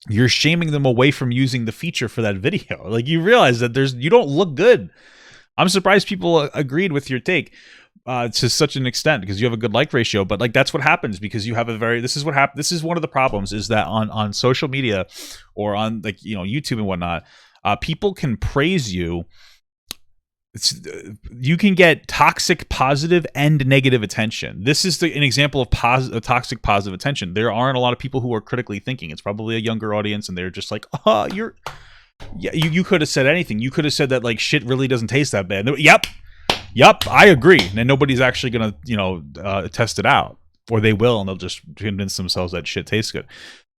B: You're shaming them away from using the feature for that video. Like, you realize that you don't look good. I'm surprised people agreed with your take to such an extent because you have a good like ratio. But like, that's what happens because you have this is what happened. This is one of the problems is that on social media or on like, YouTube and whatnot, people can praise you. You can get toxic positive and negative attention. This is an example of toxic positive attention. There aren't a lot of people who are critically thinking. It's probably a younger audience, and they're just like, "Oh, you could have said anything. You could have said that like shit really doesn't taste that bad." Yep, I agree. And nobody's actually gonna test it out, or they will, and they'll just convince themselves that shit tastes good.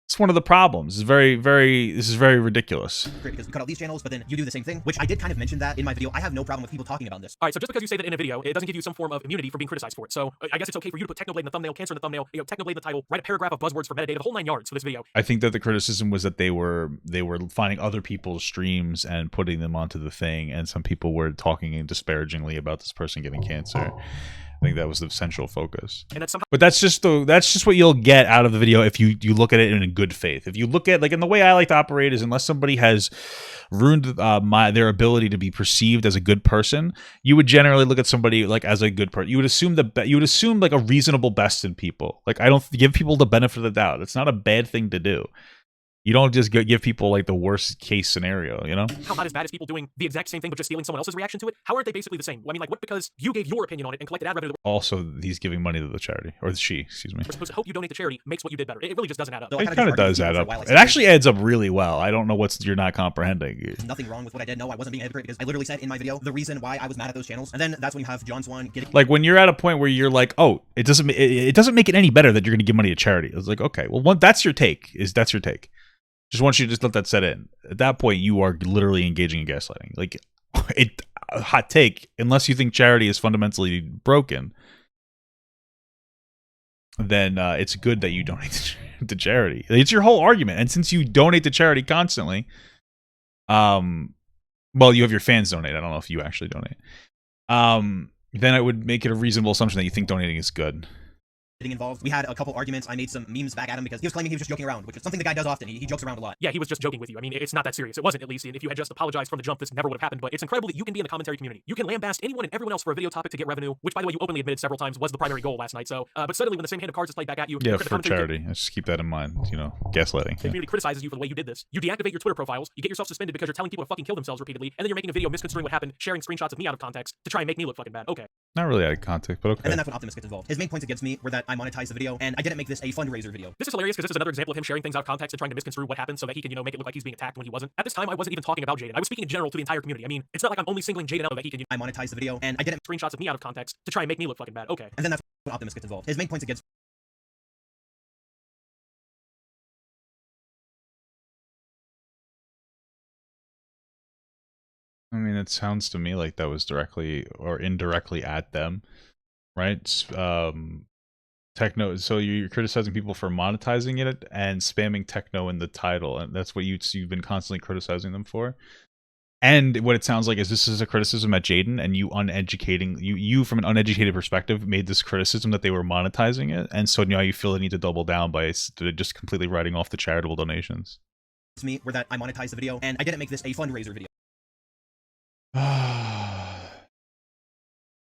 B: It's one of the problems. This is very ridiculous.
C: Great, because you cut out these channels, but then you do the same thing, which I did kind of mention that in my video. I have no problem with people talking about this.
A: All right, so just because you say that in a video, it doesn't give you some form of immunity for being criticized for it. So I guess it's okay for you to put Technoblade in the thumbnail, cancer in the thumbnail, Technoblade in the title, write a paragraph of buzzwords for metadata, the whole 9 yards for this video.
B: I think that the criticism was that they were finding other people's streams and putting them onto the thing, and some people were talking disparagingly about this person getting cancer. I think that was the central focus.
A: And that somehow
B: But that's just what you'll get out of the video if you look at it in good faith. If you look at, like, in the way I like to operate is, unless somebody has ruined their ability to be perceived as a good person, you would generally look at somebody like as a good person. You would assume like a reasonable best in people. Like, I don't give people the benefit of the doubt. It's not a bad thing to do. You don't just give people like the worst case scenario, you know?
A: how not as bad as people doing the exact same thing but just stealing someone else's reaction to it? How aren't they basically the same? I mean, like, what, because you gave your opinion on it and collected ad revenue that
B: Also, he's giving money to the charity, or she, excuse me.
A: we're supposed to hope you donate to charity makes what you did better. It really just doesn't add up.
C: So I
B: It
C: kinda
B: kind of
C: just argued
B: does
C: with
B: add
C: people
B: up.
C: for a while, like,
B: It actually adds up really well. I don't know what's you're not comprehending.
C: There's nothing wrong with what I did. No, I wasn't being a hypocrite, because I literally said in my video the reason why I was mad at those channels. And then that's when you have John Swan getting
B: Like, when you're at a point where you're like, oh, it doesn't make it any better that you're going to give money to charity. It's like, okay, well, that's your take. That's your take. Just want you to just let that set in. At that point, you are literally engaging in gaslighting. Like, hot take, unless you think charity is fundamentally broken, then it's good that you donate to charity. It's your whole argument. And since you donate to charity constantly, well, you have your fans donate. I don't know if you actually donate. Then it would make it a reasonable assumption that you think donating is good.
C: involved. We had a couple arguments. I made some memes back at him because he was claiming he was just joking around, which is something the guy does often. He jokes around a lot.
A: Yeah, he was just joking with you. I mean, it's not that serious. It wasn't, at least. And if you had just apologized from the jump, this never would have happened. But it's incredible that you can be in the commentary community. You can lambast anyone and everyone else for a video topic to get revenue, which, by the way, you openly admitted several times was the primary goal last night. So, but suddenly when the same hand of cards is played back at you,
B: Yeah,
A: the
B: for
A: commentary
B: charity. Let's just keep that in mind. You know, gaslighting.
A: The community criticizes you for the way you did this. You deactivate your Twitter profiles, you get yourself suspended because you're telling people to fucking kill themselves repeatedly, and then you're making a video misconstruing what happened, sharing screenshots of me out of context to try and make me look fucking bad. Okay.
B: Not really out of context, but okay.
C: And then that's when Optimus gets involved. His main points against me were that I monetized the video, and I didn't make this a fundraiser video.
A: This is hilarious because this is another example of him sharing things out of context and trying to misconstrue what happened so that he can, make it look like he's being attacked when he wasn't. At this time, I wasn't even talking about Jaden. I was speaking in general to the entire community. I mean, it's not like I'm only singling Jaden out so that he can
C: I monetized the video, and I didn't
A: screenshots of me out of context to try and make me look fucking bad. Okay.
C: And then that's when Optimus gets involved. His main points against
B: I mean, it sounds to me like that was directly or indirectly at them, right? Techno. So you're criticizing people for monetizing it and spamming techno in the title, and that's what you've been constantly criticizing them for. And what it sounds like is this is a criticism at Jaden, and you from an uneducated perspective made this criticism that they were monetizing it, and so now you feel the need to double down by just completely writing off the charitable donations.
C: me were that I monetized the video, and I didn't make this a fundraiser video.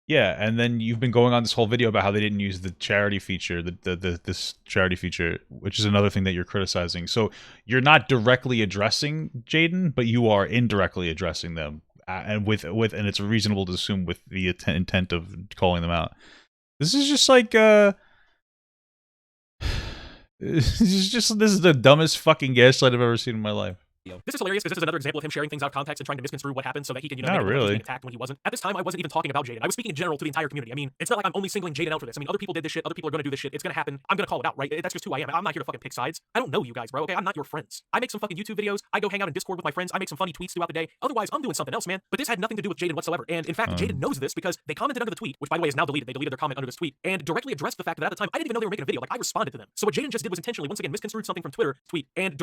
B: Yeah, and then you've been going on this whole video about how they didn't use the charity feature, this charity feature, which is another thing that you're criticizing. So you're not directly addressing Jaden, but you are indirectly addressing them, and and it's reasonable to assume with the intent of calling them out. This is just like this is the dumbest fucking gaslight I've ever seen in my life.
A: This is hilarious because this is another example of him sharing things out of context and trying to misconstrue what happened so that he can,
B: Not
A: make it look like he's
B: really.
A: being attacked when he wasn't. At this time, I wasn't even talking about Jaden. I was speaking in general to the entire community. I mean, it's not like I'm only singling Jaden out for this. I mean, other people did this shit. Other people are gonna do this shit. It's gonna happen. I'm gonna call it out, right? That's just who I am. I'm not here to fucking pick sides. I don't know you guys, bro. Okay, I'm not your friends. I make some fucking YouTube videos. I go hang out in Discord with my friends. I make some funny tweets throughout the day. Otherwise, I'm doing something else, man. But this had nothing to do with Jaden whatsoever. And in fact, Jaden knows this because they commented under the tweet, which by the way is now deleted. They deleted their comment under this tweet and directly addressed the fact that at the time I didn't even know they were making a video. Like I responded to them. So what Jaden just did was intentionally once again misconstrued something from Twitter tweet and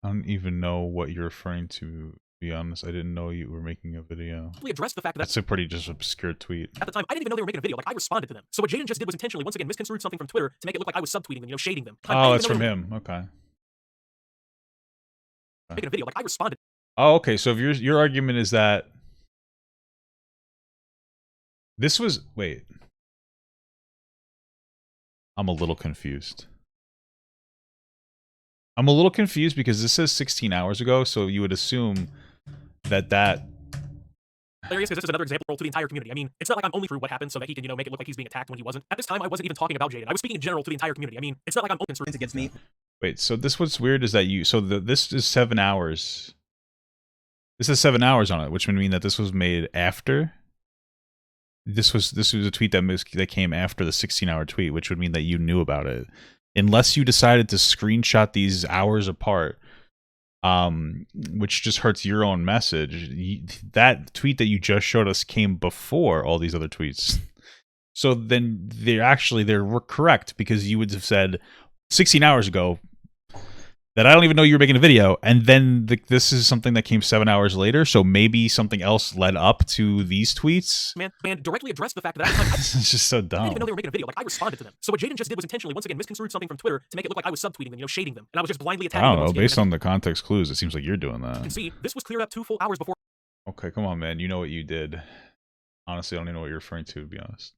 B: I don't even know what you're referring to be honest. I didn't know you were making a video.
A: addressed the fact that
B: That's a pretty just obscure tweet.
A: at the time, I didn't even know they were making a video. Like, I responded to them. So what Jaden just did was intentionally, once again, misconstrued something from Twitter to make it look like I was subtweeting them, shading them.
B: Oh, it's from him. Okay.
A: Making a video. Like, I responded.
B: Oh, okay. So if your argument is that this was... Wait. I'm a little confused. I'm a little confused because this says 16 hours ago, so you would assume that
A: Hilarious because this is another example to the entire community. I mean, it's not like I'm only through what happened so that he can, make it look like he's being attacked when he wasn't. At this time, I wasn't even talking about Jaden. I was speaking in general to the entire community. I mean, it's not like I'm open
C: Points against me.
B: Wait, so what's weird is that this is 7 hours. This is 7 hours on it, which would mean that this was made after. This was a tweet that came after the 16-hour tweet, which would mean that you knew about it. Unless you decided to screenshot these hours apart, which just hurts your own message. That tweet that you just showed us came before all these other tweets. So then they're correct because you would have said 16 hours ago, that I don't even know you were making a video, and then this is something that came 7 hours later, so maybe something else led up to these tweets.
A: Man, directly addressed the fact that I
B: It's just so
A: didn't even know
B: dumb.
A: they were making a video. Like, I responded to them. So what Jaden just did was intentionally, once again, misconstrued something from Twitter to make it look like I was subtweeting them, shading them. And I was just blindly
B: I
A: attacking them.
B: don't know, based on the context clues, it seems like you're doing
A: You can
B: that.
A: see, this was cleared up 2 full hours before.
B: Okay, come on, man. You know what you did. Honestly, I don't even know what you're referring to be honest.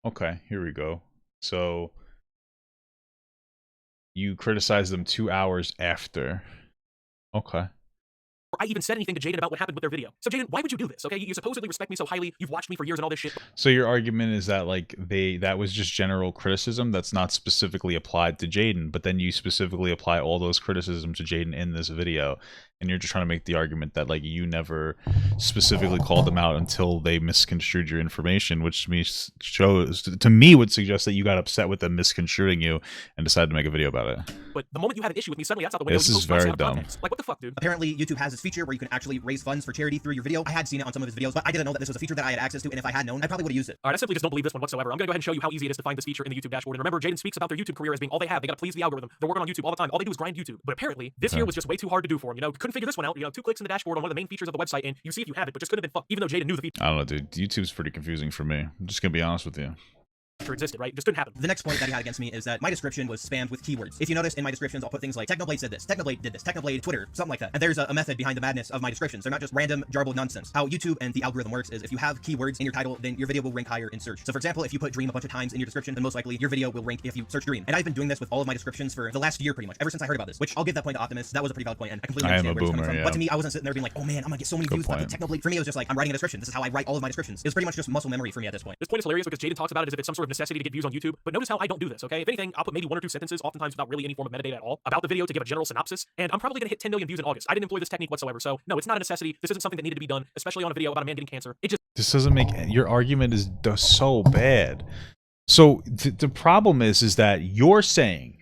B: Okay, here we go. So, you criticized them 2 hours after. Okay.
A: I even said anything to Jaden about what happened with their video. So Jaden, why would you do this? Okay, you supposedly respect me so highly. You've watched me for years and all this shit.
B: So your argument is that like that was just general criticism that's not specifically applied to Jaden, but then you specifically apply all those criticisms to Jaden in this video, and you're just trying to make the argument that like you never specifically called them out until they misconstrued your information, which to me would suggest that you got upset with them misconstruing you and decided to make a video about it.
A: But the moment you had an issue with me, suddenly that's out the window.
B: This
A: you
B: is
A: post my
B: very
A: out of
B: dumb.
A: context. Like, what the fuck, dude?
C: Apparently, YouTube has this feature where you can actually raise funds for charity through your video. I had seen it on some of his videos, but I didn't know that this was a feature that I had access to, and if I had known, I probably would have used it.
A: All right, I simply just don't believe this one whatsoever. I'm gonna go ahead and show you how easy it is to find this feature in the YouTube dashboard. And remember, Jaden speaks about their YouTube career as being all they have. They gotta please the algorithm. They're working on YouTube all the time. All they do is grind YouTube. But apparently, this here was just way too hard to do for him. Couldn't figure this one out. 2 clicks in the dashboard on one of the main features of the website, and you see if you have it, but just couldn't have been fucked. Even though Jaden knew the feature
B: I don't know, dude. YouTube's pretty confusing for me. I'm just gonna be honest with you.
A: existed, right? It just couldn't happen.
C: The next point that he had against me is that my description was spammed with keywords. If you notice in my descriptions, I'll put things like Technoblade said this, Technoblade did this, Technoblade Twitter, something like that. And there's a method behind the madness of my descriptions. They're not just random jarbled nonsense. How YouTube and the algorithm works is if you have keywords in your title, then your video will rank higher in search. So for example, if you put dream a bunch of times in your description, then most likely your video will rank if you search dream. And I've been doing this with all of my descriptions for the last year pretty much, ever since I heard about this, which I'll give that point to Optimus. That was a pretty valid point, and I completely
B: I am
C: understand
B: a
C: where it's coming
B: boomer,
C: from.
B: yeah.
C: But to me, I wasn't sitting there being like, oh man, I'm gonna get so many views about the Technoblade. For me, it was just like, I'm writing a description. This is how I write all of my descriptions. It was pretty much just muscle memory for me at this point.
A: This point is hilarious because Jaden talks about it as if it's some sort of necessity to get views on YouTube. But notice how I don't do this, okay? If anything, I'll put maybe 1 or 2 sentences, oftentimes without really any form of metadata at all, about the video to give a general synopsis. And I'm probably gonna hit 10 million views in August. I didn't employ this technique whatsoever. So no, it's not a necessity. This isn't something that needed to be done, especially on a video about a man getting cancer. It just
B: This doesn't make your argument is so bad. So the problem is that you're saying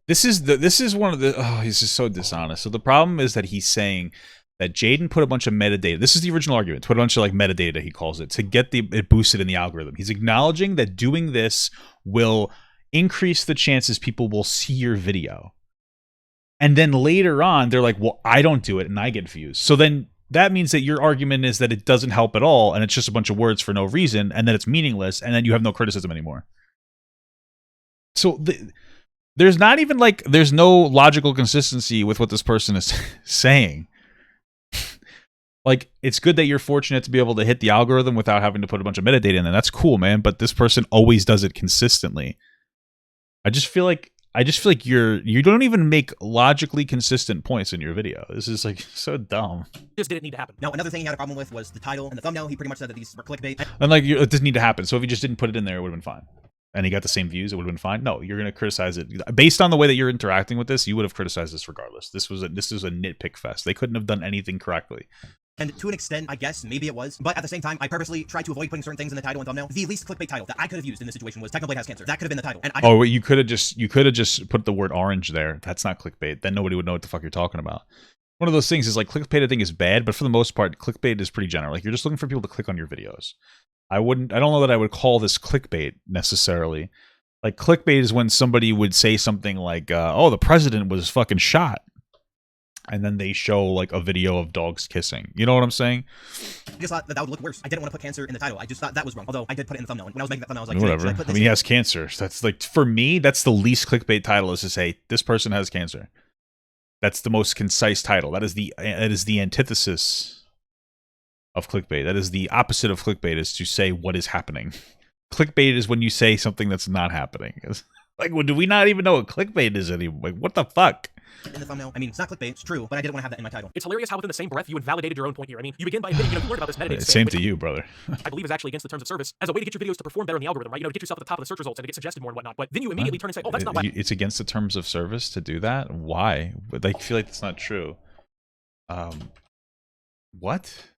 B: this is one of the he's just so dishonest. So the problem is that he's saying that Jaden put a bunch of metadata. This is the original argument. Put a bunch of like metadata, he calls it, to get it boosted in the algorithm. He's acknowledging that doing this will increase the chances people will see your video. And then later on, they're like, well, I don't do it and I get views. So then that means that your argument is that it doesn't help at all and it's just a bunch of words for no reason and then it's meaningless and then you have no criticism anymore. So there's not even like, there's no logical consistency with what this person is saying. Like, it's good that you're fortunate to be able to hit the algorithm without having to put a bunch of metadata in there. That's cool, man. But this person always does it consistently. I just feel like you don't even make logically consistent points in your video. This is like so dumb.
A: just didn't need to happen.
C: Now, another thing he had a problem with was the title and the thumbnail. He pretty much said that these were clickbait.
B: And like, it doesn't need to happen. So if you just didn't put it in there, it would have been fine. And he got the same views, it would have been fine. No, you're going to criticize it based on the way that you're interacting with this. You would have criticized this regardless. This is a nitpick fest. They couldn't have done anything correctly.
C: And to an extent, I guess, maybe it was. But at the same time, I purposely tried to avoid putting certain things in the title and thumbnail. The least clickbait title that I could have used in this situation was Technoblade has cancer. That could have been the title. And
B: Oh, you could have just put the word orange there. That's not clickbait. Then nobody would know what the fuck you're talking about. One of those things is like clickbait I think is bad, but for the most part, clickbait is pretty general. Like you're just looking for people to click on your videos. I don't know that I would call this clickbait necessarily. Like clickbait is when somebody would say something like, oh, the president was fucking shot. And then they show like a video of dogs kissing. You know what I'm saying?
C: I just thought that would look worse. I didn't want to put cancer in the title. I just thought that was wrong. Although I did put it in the thumbnail. When I was making that thumbnail, I was like,
B: whatever.
C: should I put
B: I
C: this
B: mean, he
C: in?
B: has cancer. That's like, for me, that's the least clickbait title, is to say this person has cancer. That's the most concise title. That is the antithesis of clickbait. That is the opposite of clickbait, is to say what is happening. Clickbait is when you say something that's not happening. Like, well, do we not even know what clickbait is anymore? Like, what the fuck?
C: In the thumbnail. I mean, it's not clickbait, it's true, but I didn't want to have that in my title.
A: It's hilarious how within the same breath you invalidated your own point here. I mean, you begin by admitting, you learned about this metadata
B: Same
A: spam,
B: to you, brother.
A: which I believe is actually against the terms of service, as a way to get your videos to perform better in the algorithm, right? To get yourself at the top of the search results and to get suggested more and whatnot. But then you immediately turn and say, oh, that's not why.
B: It's against the terms of service to do that? Why? But I feel like that's not true. What?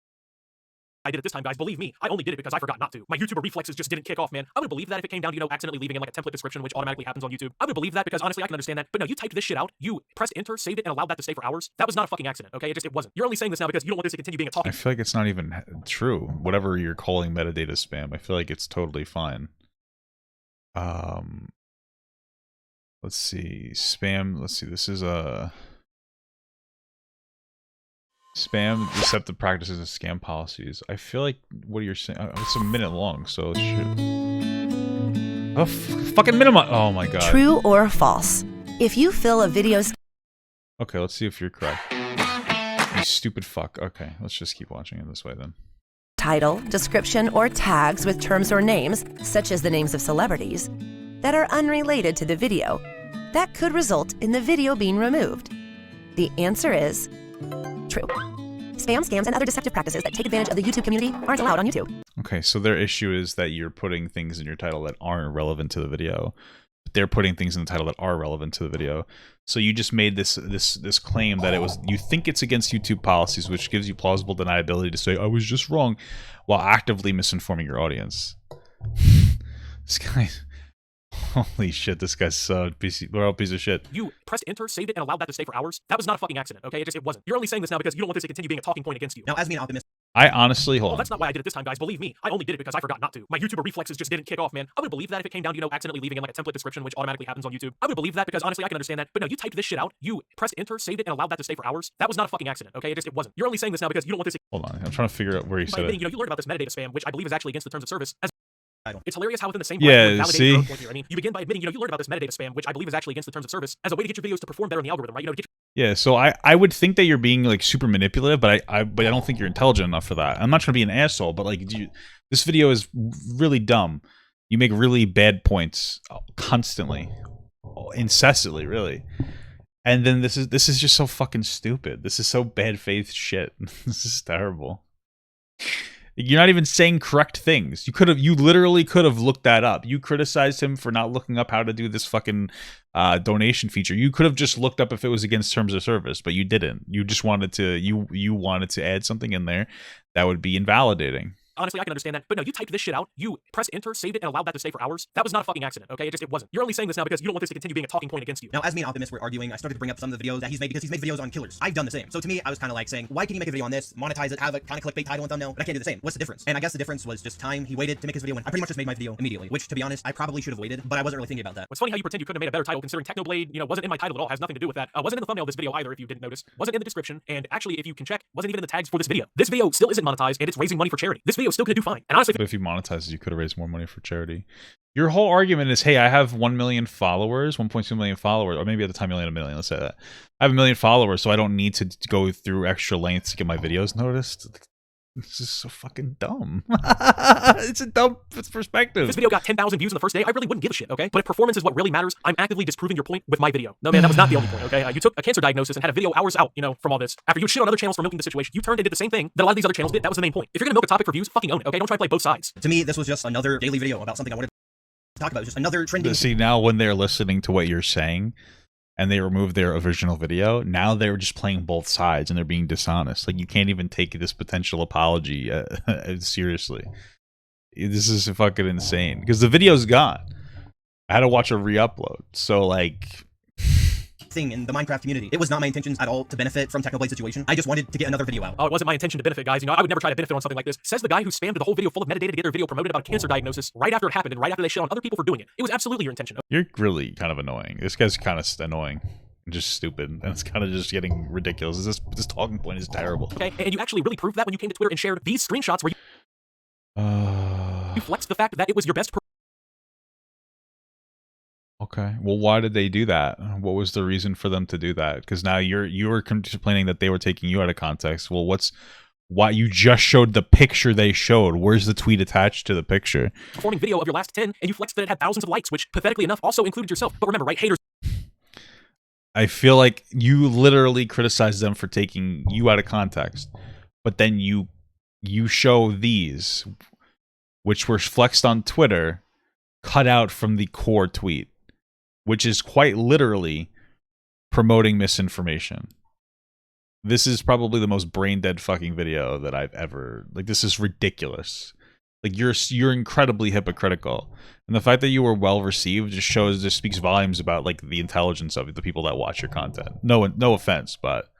A: I did it this time, guys. Believe me, I only did it because I forgot not to. My YouTuber reflexes just didn't kick off, man. I would believe that if it came down to, accidentally leaving in like a template description, which automatically happens on YouTube. I would believe that because honestly, I can understand that. But no, you typed this shit out, you pressed enter, saved it, and allowed that to stay for hours. That was not a fucking accident, okay? It wasn't. You're only saying this now because you don't want this to continue being a talking.
B: I feel like it's not even true. Whatever you're calling metadata spam, I feel like it's totally fine. Let's see. Spam, let's see. This is a Spam deceptive practices and scam policies. I feel like what you're saying. It's a minute long, so it should. Oh, fucking minimum. Oh my god.
E: True or false? If you fill a video's
B: Okay, let's see if you're correct. You stupid fuck. Okay, let's just keep watching it this way then.
E: title, description, or tags with terms or names, such as the names of celebrities, that are unrelated to the video, that could result in the video being removed. The answer is true. Spam, scams, and other deceptive practices that take advantage of the YouTube community aren't allowed on YouTube.
B: Okay, so their issue is that you're putting things in your title that aren't relevant to the video. But they're putting things in the title that are relevant to the video. So you just made this claim that it was, you think it's against YouTube policies, which gives you plausible deniability to say I was just wrong, while actively misinforming your audience. This guy. Holy shit, this guy's so piece of shit.
A: You pressed enter, saved it, and allowed that to stay for hours. That was not a fucking accident, okay? It wasn't. You're only saying this now because you don't want this to continue being a talking point against you.
C: Now, as me and Optimus,
B: I honestly, hold
A: Well,
B: on.
A: that's not why I did it this time, guys. Believe me, I only did it because I forgot not to. My YouTuber reflexes just didn't kick off, man. I would believe that if it came down to, you know, accidentally leaving in like a template description, which automatically happens on YouTube. I would believe that because honestly, I can understand that. But no, you typed this shit out. You pressed enter, saved it, and allowed that to stay for hours. That was not a fucking accident, okay? It wasn't. You're only saying this now because you don't want this to
B: Hold on, I'm trying to figure out where you
A: by
B: said
A: admitting,
B: it.
A: you know, you learned about this metadata spam, which I believe is actually against the terms of service.
C: title.
A: It's hilarious how within the same
B: Yeah,
A: you validate
B: see?
A: your own point here. I mean, you begin by admitting, you know, you learned about this metadata spam, which I believe is actually against the terms of service, as a way to get your videos to perform better in the algorithm, right? You know, to get
B: Yeah, so I would think that you're being like super manipulative, but I don't think you're intelligent enough for that. I'm not trying to be an asshole, but like this video is really dumb. You make really bad points constantly, incessantly, really. And then this is just so fucking stupid. This is so bad faith shit. This is terrible. You're not even saying correct things. You literally could have looked that up. You criticized him for not looking up how to do this fucking donation feature. You could have just looked up if it was against terms of service, but you didn't. You just wanted to you wanted to add something in there that would be invalidating.
A: honestly, I can understand that. But no, you typed this shit out. You pressed enter, saved it, and allowed that to stay for hours. That was not a fucking accident, okay? It wasn't. You're only saying this now because you don't want this to continue being a talking point against you.
C: Now, as me and Optimus were arguing, I started to bring up some of the videos that he's made because he's made videos on killers. I've done the same. So to me, I was kind of like saying, why can you make a video on this, monetize it, have a kind of clickbait title and thumbnail, but I can't do the same? What's the difference? And I guess the difference was just time. He waited to make his video, and I pretty much just made my video immediately, which, to be honest, I probably should have waited, but I wasn't really thinking about that.
A: It's funny how you pretend you couldn't have made a better title considering Technoblade, you know, wasn't in my title at all, has nothing to do with that. Wasn't in the thumbnail of this video either, if you didn't notice. Wasn't in the description, and actually, if you can check, wasn't even in the tags for this video. This video still isn't monetized, and it's raising money for charity. This video is still gonna do fine. And honestly,
B: But if you monetized it, you could have raised more money for charity. Your whole argument is, hey, I have 1 million followers, 1.2 million followers, or maybe at the time you only had 1 million, let's say that. I have 1 million followers, so I don't need to go through extra lengths to get my videos noticed. This is so fucking dumb. It's a dumb perspective.
A: if this video got 10,000 views in the first day, I really wouldn't give a shit, okay? But if performance is what really matters, I'm actively disproving your point with my video. No, man, that was not the only point, okay? You took a cancer diagnosis and had a video hours out, you know, from all this. After you shit on other channels for milking the situation, you turned and did the same thing that a lot of these other channels did. That was the main point. If you're gonna milk a topic for views, fucking own it, okay? Don't try to play both sides.
C: To me, this was just another daily video about something I wanted to talk about. It was just another trending.
B: See, now when they're listening to what you're saying and they remove their original video, now they're just playing both sides and they're being dishonest. Like, you can't even take this potential apology seriously. This is fucking insane because the video's gone. I had to watch a re-upload. So, like,
C: thing in the Minecraft community. It was not my intentions at all to benefit from Technoblade's situation. I just wanted to get another video out.
A: Oh, it wasn't my intention to benefit, guys. You know, I would never try to benefit on something like this. Says the guy who spammed the whole video full of metadata to get their video promoted about a cancer diagnosis right after it happened and right after they shit on other people for doing it. It was absolutely your intention.
B: you're really kind of annoying. This guy's kind of annoying. Just stupid. And it's kind of just getting ridiculous. This talking point is terrible.
A: Okay, and you actually really proved that when you came to Twitter and shared these screenshots where you flexed the fact that it was your best.
B: Okay. Well, why did they do that? What was the reason for them to do that? Because now you were complaining that they were taking you out of context. Well, why you just showed the picture they showed? Where's the tweet attached to the picture?
A: Performing video of your last 10, and you flexed that it had thousands of likes, which pathetically enough also included yourself. But remember, right, haters.
B: I feel like you literally criticized them for taking you out of context, but then you show these, which were flexed on Twitter, cut out from the core tweet, which is quite literally promoting misinformation. This is probably the most brain dead fucking video that I've ever, like, this is ridiculous. Like, you're incredibly hypocritical. And the fact that you were well received just speaks volumes about, like, the intelligence of the people that watch your content. No offense, but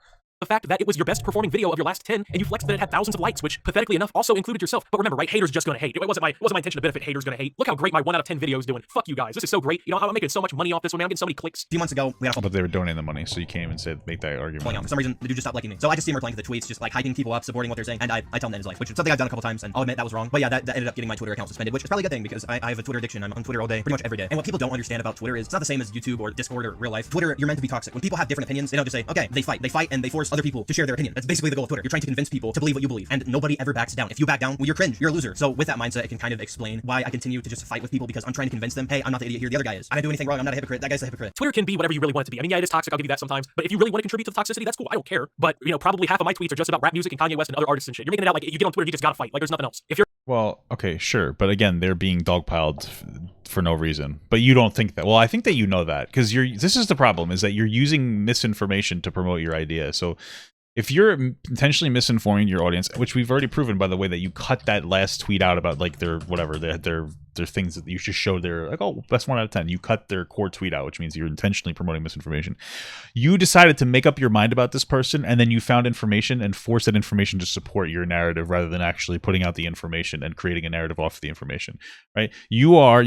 A: the fact that it was your best performing video of your last 10, and you flexed that it had thousands of likes, which pathetically enough also included yourself. But remember, right? Haters just gonna hate. It wasn't my intention to benefit haters gonna hate. Look how great my 1 out of 10 video is doing. Fuck you guys. This is so great. You know, I'm making so much money off this one, man. I'm getting so many clicks.
C: A few months ago, we had a
B: But they were donating the money, so you can't even make that argument.
C: For some reason, the dude just stopped liking me. So I just see him replying to the tweets, just like hyping people up, supporting what they're saying, and I tell him to end his life, which is something I've done a couple times, and I'll admit that was wrong. But yeah, that ended up getting my Twitter account suspended, which is probably a good thing because I have a Twitter addiction. I'm on Twitter all day, pretty much every day. And what people don't understand about Twitter is it's not the same as YouTube or Discord or real life. Twitter, you're meant to be toxic. When people have different opinions, they don't just say, okay, they fight, and they force other people to share their opinion. That's basically the goal of Twitter. You're trying to convince people to believe what you believe, and nobody ever backs down. If you back down, well, you're cringe. You're a loser. So with that mindset, it can kind of explain why I continue to just fight with people because I'm trying to convince them, hey, I'm not the idiot here. The other guy is. I didn't do anything wrong. I'm not a hypocrite. That guy's a hypocrite.
A: Twitter can be whatever you really want it to be. I mean, yeah, it is toxic. I'll give you that sometimes. But if you really want to contribute to the toxicity, that's cool. I don't care. But, you know, probably half of my tweets are just about rap music and Kanye West and other artists and shit. You're making it out like you get on Twitter, you just gotta fight. Like there's nothing else. If you're
B: Well, okay, sure, but again, they're being dogpiled for no reason. But you don't think that. Well, I think that you know that because this is the problem: is that you're using misinformation to promote your idea. So if you're intentionally misinforming your audience, which we've already proven by the way that you cut that last tweet out about like their whatever their things that you just showed, their like, oh, that's 1 out of 10. You cut their core tweet out, which means you're intentionally promoting misinformation. You decided to make up your mind about this person, and then you found information and forced that information to support your narrative rather than actually putting out the information and creating a narrative off the information. Right? You are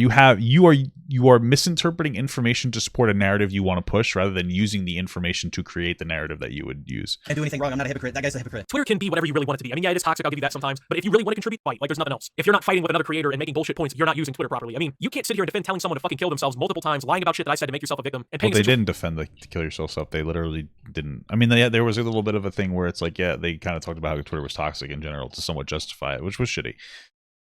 B: misinterpreting information to support a narrative you want to push rather than using the information to create the narrative that you would use.
C: I didn't do anything wrong. I'm not a hypocrite. That guy's a hypocrite.
A: Twitter can be whatever you really want it to be. I mean, yeah, it is toxic. I'll give you that sometimes. But if you really want to contribute, fight. Like there's nothing else. If you're not fighting with another creator and making bullshit points, you're not using Twitter properly. I mean, you can't sit here and defend telling someone to fucking kill themselves multiple times, lying about shit that I said to make yourself a victim, and
B: Well, they didn't defend the kill yourself stuff. They literally didn't. I mean, there was a little bit of a thing where it's like, yeah, they kind of talked about how Twitter was toxic in general to somewhat justify it, which was shitty.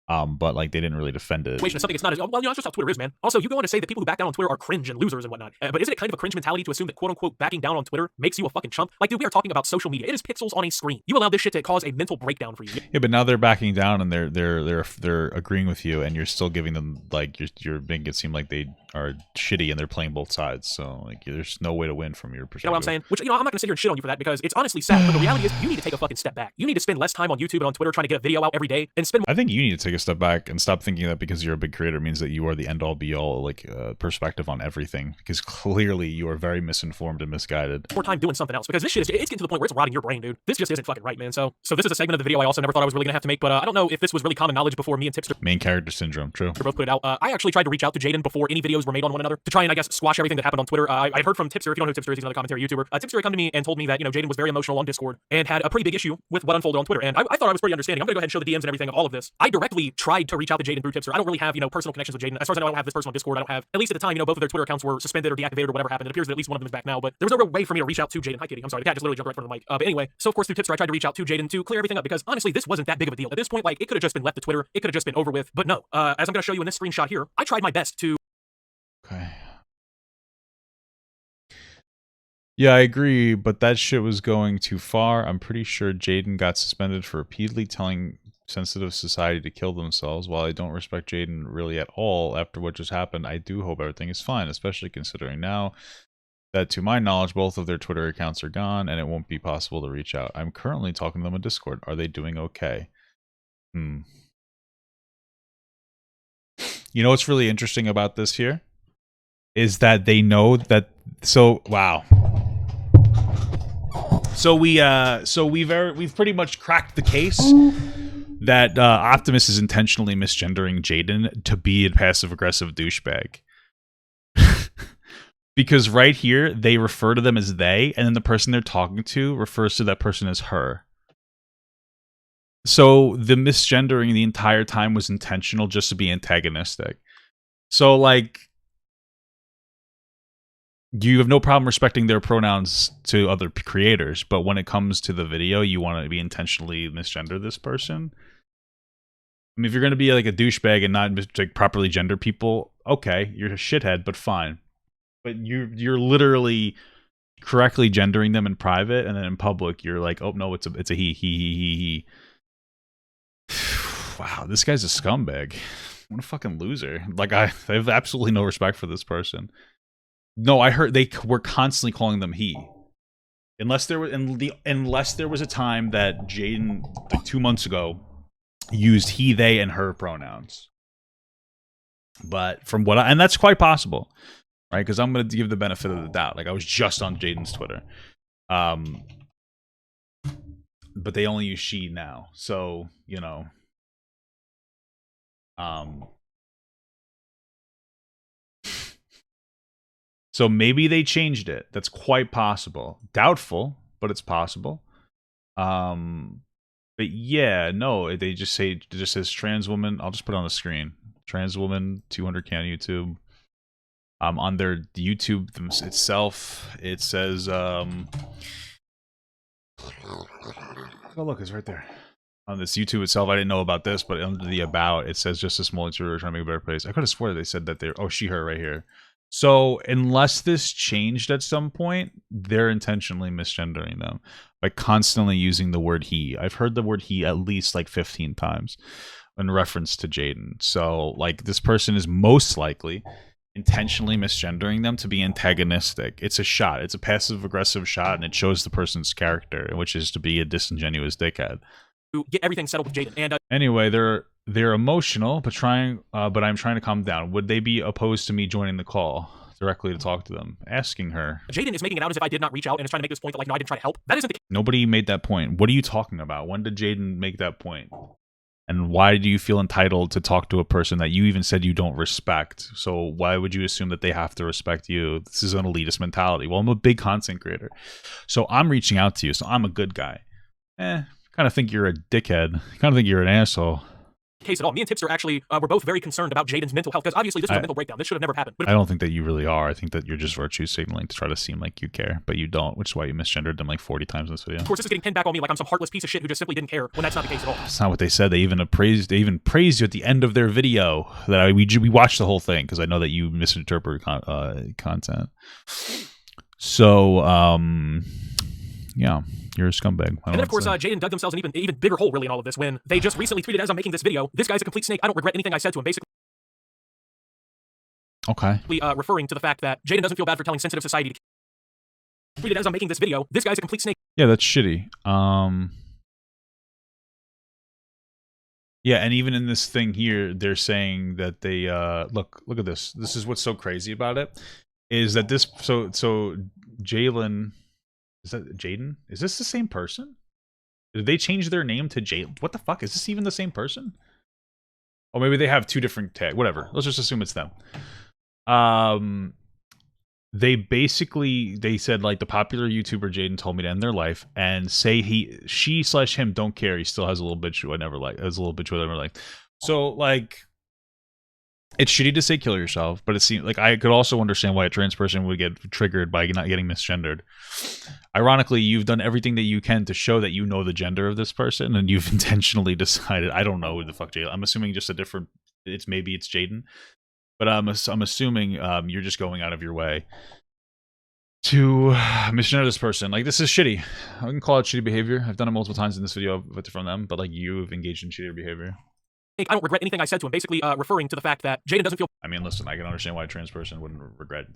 B: But like they didn't really defend it.
A: Something it's not as well. You know, that's just how Twitter is, man. Also, you go on to say that people who back down on Twitter are cringe and losers and whatnot. But isn't it kind of a cringe mentality to assume that quote unquote backing down on Twitter makes you a fucking chump? Like, dude, we are talking about social media. It is pixels on a screen. You allow this shit to cause a mental breakdown for you.
B: Yeah, but now they're backing down and they're agreeing with you, and you're still giving them like you're making it seem like they are shitty and they're playing both sides. So like, there's no way to win from your perspective.
A: You know what I'm saying? Which, you know, I'm not gonna sit here and shit on you for that because it's honestly sad. But the reality is, you need to take a fucking step back. You need to spend less time on YouTube and on Twitter trying to get a video out every day, and spend.
B: I think you need to take a step back and stop thinking that because you're a big creator means that you are the end all be all like perspective on everything. Because clearly you are very misinformed and misguided.
A: More time doing something else because this shit it's getting to the point where it's rotting your brain, dude. This just isn't fucking right, man. So this is a segment of the video I also never thought I was really gonna have to make, but I don't know if this was really common knowledge before me and Tipster.
B: Main character syndrome, true.
A: Both put it out. I actually tried to reach out to Jaden before any videos were made on one another to try and I guess squash everything that happened on Twitter. I heard from Tipster. If you don't know who Tipster is, he's another commentary YouTuber. Tipster had come to me and told me that, you know, Jaden was very emotional on Discord and had a pretty big issue with what unfolded on Twitter. And I thought I was pretty understanding. I'm gonna go ahead and show the DMs and everything of all of this. I directly tried to reach out to Jaden through Tipster. I don't really have, you know, personal connections with Jaden. As far as I know, I don't have this person on Discord. I don't have, at least at the time, you know, both of their Twitter accounts were suspended or deactivated or whatever happened. It appears that at least one of them is back now, but there was no real way for me to reach out to Jaden. Hi, Kitty. I'm sorry, the cat just literally jumped right in front of the mic. But anyway, so of course through Tipster, I tried to reach out to Jaden to clear everything up because honestly, this wasn't that big of a deal. At this point, like, it could have just been left to Twitter. It could have just been over with. But no, as I'm gonna show you in this screenshot here, I tried my best to.
B: Okay. Yeah, I agree, but that shit was going too far. I'm pretty sure Jaden got suspended for repeatedly telling sensitive society to kill themselves. While I don't respect Jaden really at all after what just happened, I do hope everything is fine, especially considering now that, to my knowledge, both of their Twitter accounts are gone and it won't be possible to reach out. I'm currently talking to them on Discord. Are they doing okay? You know what's really interesting about this here? Is that they know that, so, wow. So we've pretty much cracked the case that Optimus is intentionally misgendering Jaden to be a passive-aggressive douchebag. Because right here, they refer to them as they, and then the person they're talking to refers to that person as her. So the misgendering the entire time was intentional just to be antagonistic. So, like, you have no problem respecting their pronouns to other creators, but when it comes to the video, you want to be intentionally misgender this person. I mean, if you're going to be like a douchebag and not like properly gender people, okay, you're a shithead, but fine. But you're literally correctly gendering them in private, and then in public, you're like, oh no, it's a he. Wow, this guy's a scumbag. What a fucking loser. Like, I have absolutely no respect for this person. No, I heard they were constantly calling them he. Unless there was a time that Jaden, like 2 months ago, used he, they, and her pronouns. But from what and that's quite possible, right? Because I'm going to give the benefit of the doubt. Like, I was just on Jaden's Twitter. but they only use she now. So, you know, so maybe they changed it. That's quite possible. Doubtful, but it's possible. But yeah, no, they just say, it just says trans woman. I'll just put it on the screen. Trans woman, 200K on YouTube. On their YouTube itself, it says, oh look, it's right there. On this YouTube itself, I didn't know about this, but under the about, it says just a small interior trying to make a better place. I could have swore they said that they're, oh, she, her right here. So unless this changed at some point, they're intentionally misgendering them by constantly using the word he. I've heard the word he at least like 15 times in reference to Jaden. So like this person is most likely intentionally misgendering them to be antagonistic. It's a shot. It's a passive aggressive shot, and it shows the person's character, which is to be a disingenuous dickhead.
A: Get everything settled with Jaden. And
B: anyway, they're emotional, but I'm trying to calm down. Would they be opposed to me joining the call directly to talk to them, asking her?
A: Jaden is making it out as if I did not reach out and is trying to make this point that like no, I didn't try to help. That isn't the case.
B: Nobody made that point. What are you talking about? When did Jaden make that point? And why do you feel entitled to talk to a person that you even said you don't respect? So why would you assume that they have to respect you? This is an elitist mentality. Well, I'm a big content creator, so I'm reaching out to you. So I'm a good guy. Kind of think you're a dickhead. Kind of think you're an asshole.
A: Case at all. Me and Tipster actually were both very concerned about Jaden's mental health because obviously this was a mental breakdown. This should have never happened. But
B: I don't think that you really are. I think that you're just virtue signaling to try to seem like you care, but you don't, which is why you misgendered them like 40 times in this video.
A: Of course, this is getting pinned back on me like I'm some heartless piece of shit who just simply didn't care when that's not the case at all.
B: That's not what they said. They even praised you at the end of their video. That we watched the whole thing because I know that you misinterpret content. So yeah. You're a scumbag.
A: And then, of course, Jaden dug themselves an even bigger hole, really, in all of this when they just recently tweeted as I'm making this video, this guy's a complete snake. I don't regret anything I said to him, basically.
B: Okay.
A: Referring to the fact that Jaden doesn't feel bad for telling sensitive society to tweeted as I'm making this video, this guy's a complete snake.
B: Yeah, that's shitty. Yeah, and even in this thing here, they're saying that they look at this. This is what's so crazy about it is that this so Jalen. Is that Jaden? Is this the same person? Did they change their name to Jaden? What the fuck? Is this even the same person? Or maybe they have two different tags. Whatever. Let's just assume it's them. They said like the popular YouTuber Jaden told me to end their life and say she/him don't care. He still has a little bitch who I never liked. Has a little bitch who I never liked. So like, it's shitty to say kill yourself, but it seems like I could also understand why a trans person would get triggered by not getting misgendered. Ironically, you've done everything that you can to show that you know the gender of this person, and you've intentionally decided, I don't know who the fuck Jaden. I'm assuming just a different. Maybe it's Jaden, but I'm assuming you're just going out of your way to misgender this person. Like, this is shitty. I can call it shitty behavior. I've done it multiple times in this video from them, but like you've engaged in shitty behavior.
A: I don't regret anything I said to him, basically referring to the fact that Jaden doesn't feel...
B: I mean, listen, I can understand why a trans person wouldn't regret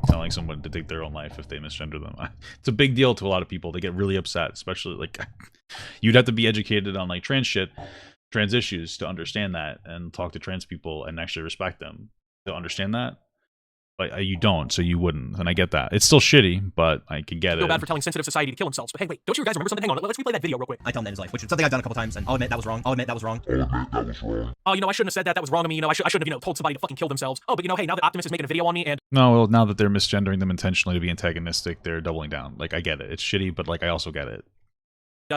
B: telling someone to take their own life if they misgender them. It's a big deal to a lot of people. They get really upset, especially, like, you'd have to be educated on, like, trans issues to understand that and talk to trans people and actually respect them to understand that. But you don't, so you wouldn't, and I get that. It's still shitty, but I can get it.
A: Feel bad for telling sensitive society to kill themselves. But hey, wait, don't you guys remember something? Hang on, let's replay that video real quick.
C: I tell him to end his life, which is something I've done a couple times, and I'll admit that was wrong. Oh,
A: you know, I shouldn't have said that. That was wrong of me. You know, I shouldn't have, told somebody to fucking kill themselves. Oh, but you know, hey, now that Optimus is making a video on me and...
B: No, well, now that they're misgendering them intentionally to be antagonistic, they're doubling down. Like, I get it. It's shitty, but, like, I also get it.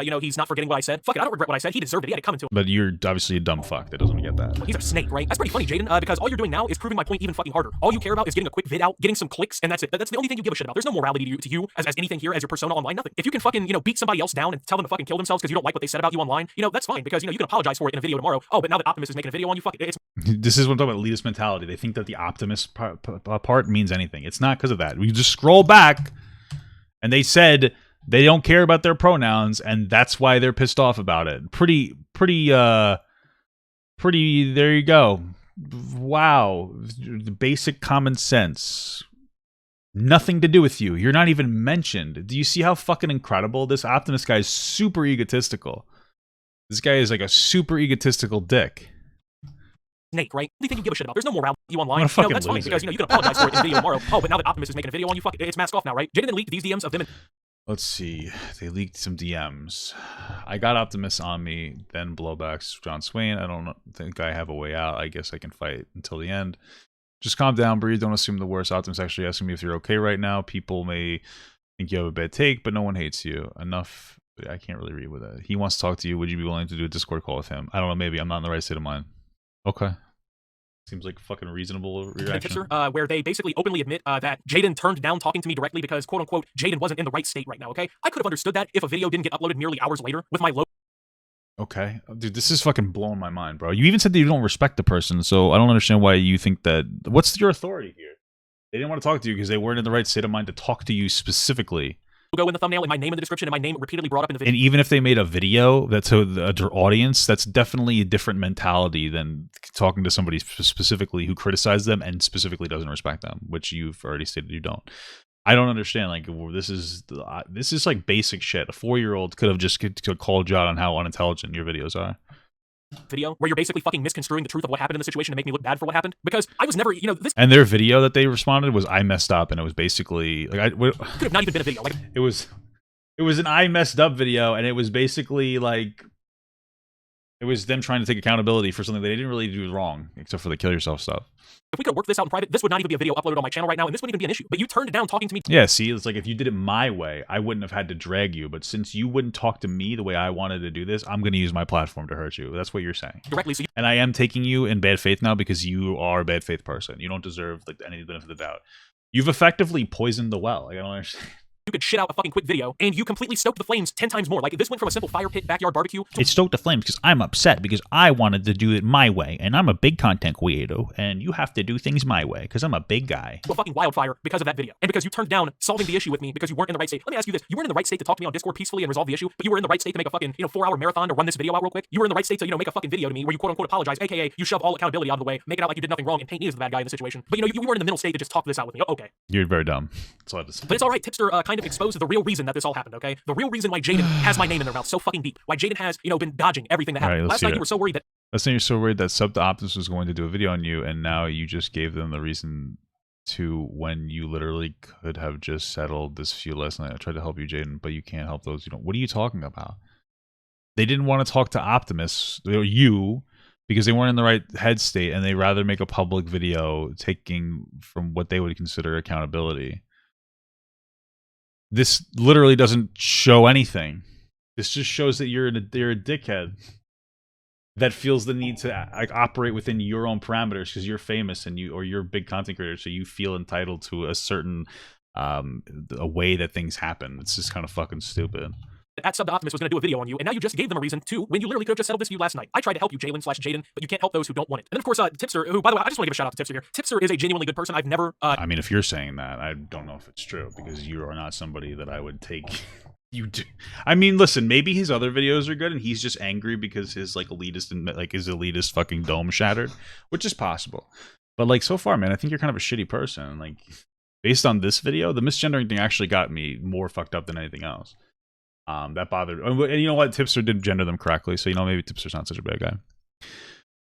A: You know, he's not forgetting what I said. Fuck it, I don't regret what I said. He deserved it. He had it coming to him.
B: But you're obviously a dumb fuck that doesn't get that.
A: He's a snake, right? That's pretty funny, Jaden, because all you're doing now is proving my point even fucking harder. All you care about is getting a quick vid out, getting some clicks, and that's it. That's the only thing you give a shit about. There's no morality to you as anything here, as your persona online, nothing. If you can fucking, beat somebody else down and tell them to fucking kill themselves because you don't like what they said about you online, that's fine, because, you can apologize for it in a video tomorrow. Oh, but now that Optimus is making a video on you, fuck it.
B: This is what I'm talking about, elitist mentality. They think that the Optimus part means anything. It's not because of that. We just scroll back, and they said... they don't care about their pronouns, and that's why they're pissed off about it. Pretty, there you go. Wow. Basic common sense. Nothing to do with you. You're not even mentioned. Do you see how fucking incredible this Optimus guy is? Super egotistical. This guy is like a super egotistical dick.
A: Snake, right? Only thing you give a shit about. There's no morality online.
B: That's fine,
A: because, you can apologize for it in a video tomorrow. Oh, but now that Optimus is making a video on you, fuck it. It's masked off now, right? Jaden then leaked these DMs of them and...
B: Let's see. They leaked some DMs. I got Optimus on me, then blowbacks John Swain. I don't think I have a way out. I guess I can fight until the end. Just calm down, breathe. Don't assume the worst. Optimus actually asking me if you're okay right now. People may think you have a bad take, but no one hates you. Enough. I can't really read with it. He wants to talk to you. Would you be willing to do a Discord call with him? I don't know. Maybe. I'm not in the right state of mind. Okay. Seems like fucking reasonable reaction.
A: Where they basically openly admit that Jaden turned down talking to me directly because, quote unquote, Jaden wasn't in the right state right now, okay? I could have understood that if a video didn't get uploaded merely hours later with my logo.
B: Okay. Dude, this is fucking blowing my mind, bro. You even said that you don't respect the person, so I don't understand why you think that... What's your authority here? They didn't want to talk to you because they weren't in the right state of mind to talk to you specifically.
A: Logo in the thumbnail and my name in the description and my name repeatedly brought up in the video.
B: And even if they made a video that's to the audience, that's definitely a different mentality than talking to somebody specifically who criticized them and specifically doesn't respect them, which you've already stated you don't. I don't understand. Like, this is like basic shit. A 4-year-old could have just called you out on how unintelligent your videos are.
A: Video where you're basically fucking misconstruing the truth of what happened in the situation to make me look bad for what happened, because I was never, you know, this.
B: And their video that they responded was "I messed up," and it was basically like
A: could have not even been a video. Like
B: it was an "I messed up" video, and it was basically like it was them trying to take accountability for something they didn't really do wrong, except for the kill yourself stuff.
A: If we could work this out in private, this would not even be a video uploaded on my channel right now, and this wouldn't even be an issue. But you turned it down talking to me.
B: Yeah, see, it's like if you did it my way, I wouldn't have had to drag you. But since you wouldn't talk to me the way I wanted to do this, I'm going to use my platform to hurt you. That's what you're saying.
A: Directly, so
B: and I am taking you in bad faith now because you are a bad faith person. You don't deserve like any benefit of the doubt. You've effectively poisoned the well. Like, I don't understand.
A: You could shit out a fucking quick video, and you completely stoked the flames 10 times more. Like, this went from a simple fire pit backyard barbecue to...
B: It stoked the flames because I'm upset because I wanted to do it my way, and I'm a big content creator, and you have to do things my way because I'm a big guy.
A: A fucking wildfire because of that video, and because you turned down solving the issue with me because you weren't in the right state. Let me ask you this. You weren't in the right state to talk to me on Discord peacefully and resolve the issue, but you were in the right state to make a fucking, 4-hour marathon to run this video out real quick. You were in the right state to, make a fucking video to me where you quote-unquote apologize, aka you shove all accountability out of the way, make it out like you did nothing wrong, and paint me as the bad guy in the situation. But, you weren't in the middle state to just talk this out with me. Oh, okay.
B: You're very dumb. That's all I have to say.
A: But it's all right. Tipster kind of exposed the real reason that this all happened, okay? The real reason why Jaden has my name in their mouth so fucking deep. Why Jaden has, been dodging everything that happened.
B: Right,
A: Last night you were so worried that...
B: Last night you were so worried that Sub to Optimus was going to do a video on you, and now you just gave them the reason to when you literally could have just settled this feud last night. I tried to help you, Jaden, but you can't help those you don't. What are you talking about? They didn't want to talk to Optimus, you, because they weren't in the right head state, and they rather make a public video taking from what they would consider accountability. This literally doesn't show anything. This just shows that you're a dickhead that feels the need to operate within your own parameters because you're famous and you're a big content creator, so you feel entitled to a certain a way that things happen. It's just kind of fucking stupid.
A: At Sub to Optimus was going to do a video on you, and now you just gave them a reason to when you literally could have just settled this feud last night. I tried to help you, Jalen/Jaden, but you can't help those who don't want it. And then, of course, Tipster, who, by the way, I just want to give a shout out to Tipster here. Tipster is a genuinely good person. I've never...
B: I mean, if you're saying that, I don't know if it's true, because you are not somebody that I would take... You do. I mean, listen, maybe his other videos are good, and he's just angry because his, elitist fucking dome shattered, which is possible. But, so far, man, I think you're kind of a shitty person. Like, based on this video, the misgendering thing actually got me more fucked up than anything else. That bothered, and you know what? Tipster did gender them correctly, so maybe Tipster's not such a bad guy.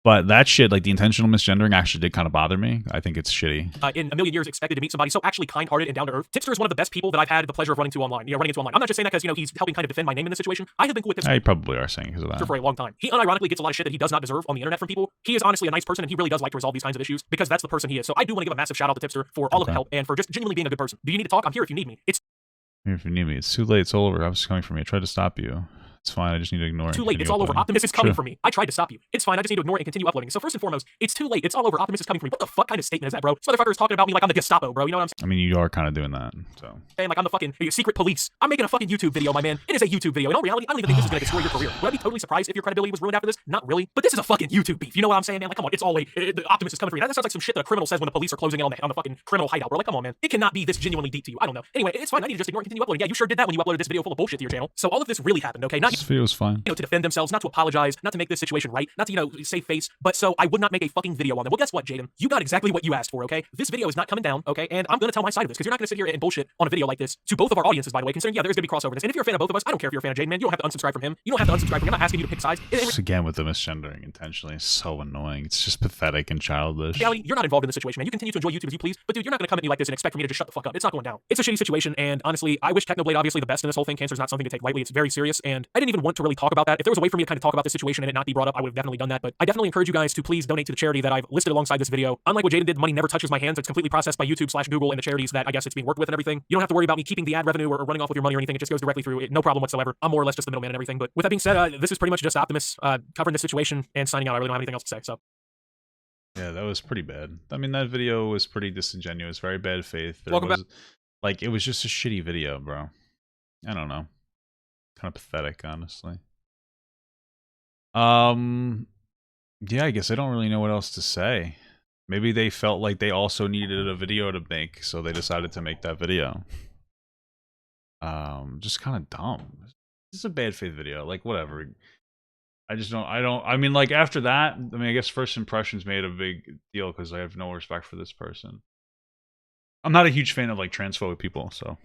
B: But that shit, the intentional misgendering, actually did kind of bother me. I think it's shitty.
A: In a million years, expected to meet somebody so actually kind-hearted and down-to-earth. Tipster is one of the best people that I've had the pleasure of running into online. I'm not just saying that because, he's helping kind of defend my name in this situation. I have been cool with Tipster.
B: You probably are saying because of that.
A: For a long time. He unironically gets a lot of shit that he does not deserve on the internet from people. He is honestly a nice person, and he really does like to resolve these kinds of issues because that's the person he is. So I do want to give a massive shout out to Tipster for all of the help and for just genuinely being a good person. Do you need to talk? I'm here if you need me.
B: Here if you need me. It's too late. It's all over. I was coming for me. I tried to stop you. It's fine. I just need to ignore it.
A: Too late. It's all over. Optimus is coming for me. I tried to stop you. It's fine. I just need to ignore it and continue uploading. So first and foremost, it's too late. It's all over. Optimus is coming for me. What the fuck kind of statement is that, bro? This motherfucker is talking about me like I'm the Gestapo, bro. You know what I'm saying?
B: I mean, you are kind of doing that, so.
A: Saying like I'm the fucking secret police. I'm making a fucking YouTube video, my man. It is a YouTube video. In all reality, I don't even think this is gonna destroy your career. Would I be totally surprised if your credibility was ruined after this? Not really. But this is a fucking YouTube beef. You know what I'm saying, man? Like, come on. It's all late. The Optimus is coming for you. That sounds like some shit that a criminal says when the police are closing in on the fucking criminal hideout, bro. Like, come on, man. It cannot be this genuinely deep to you. I don't know. Anyway, it's fine. I need to just ignore and continue uploading. Yeah, you sure did that when you uploaded this video full of bullshit to your channel. So all of this really happened, okay? Not not
B: This video was fine.
A: to defend themselves, not to apologize, not to make this situation right, not to, save face, but so I would not make a fucking video on them. Well, guess what, Jaden? You got exactly what you asked for, okay? This video is not coming down, okay? And I'm gonna tell my side of this, because you're not gonna sit here and bullshit on a video like this to both of our audiences, by the way, considering, yeah, there is gonna be crossover in this. And if you're a fan of both of us, I don't care if you're a fan of Jaden, man. You don't have to unsubscribe from him. You don't have to unsubscribe from him. I'm not asking you to pick sides.
B: Just again with the misgendering intentionally. It's so annoying. It's just pathetic and childish.
A: Reality, you're not involved in this situation, man. You continue to enjoy YouTube as you please, but dude, you're not gonna come at me like this and expect for me to just shut the fuck up. It's not going down. It's a shitty situation, and honestly, I wish Technoblade obviously the best in this whole thing. Cancer is not something to take lightly. It's very serious, and I didn't even want to really talk about that. If there was a way for me to kind of talk about this situation and it not be brought up, I would have definitely done that. But I definitely encourage you guys to please donate to the charity that I've listed alongside this video. Unlike what Jaden did, money never touches my hands. It's completely processed by YouTube/Google and the charities that I guess it's being worked with and everything. You don't have to worry about me keeping the ad revenue or running off with your money or anything. It just goes directly through. No problem whatsoever. I'm more or less just the middleman and everything. But with that being said, this is pretty much just Optimus covering the situation and signing out. I really don't have anything else to say. So.
B: Yeah, that was pretty bad. I mean, that video was pretty disingenuous, very bad faith.
A: Welcome back.
B: Like, it was just a shitty video, bro. I don't know. Kind of pathetic, honestly. Yeah, I guess I don't really know what else to say. Maybe they felt like they also needed a video to make, so they decided to make that video. Just kind of dumb. This is a bad faith video. Like, whatever. I mean, like, after that, I mean, I guess first impressions made a big deal because I have no respect for this person. I'm not a huge fan of, like, transphobic people, so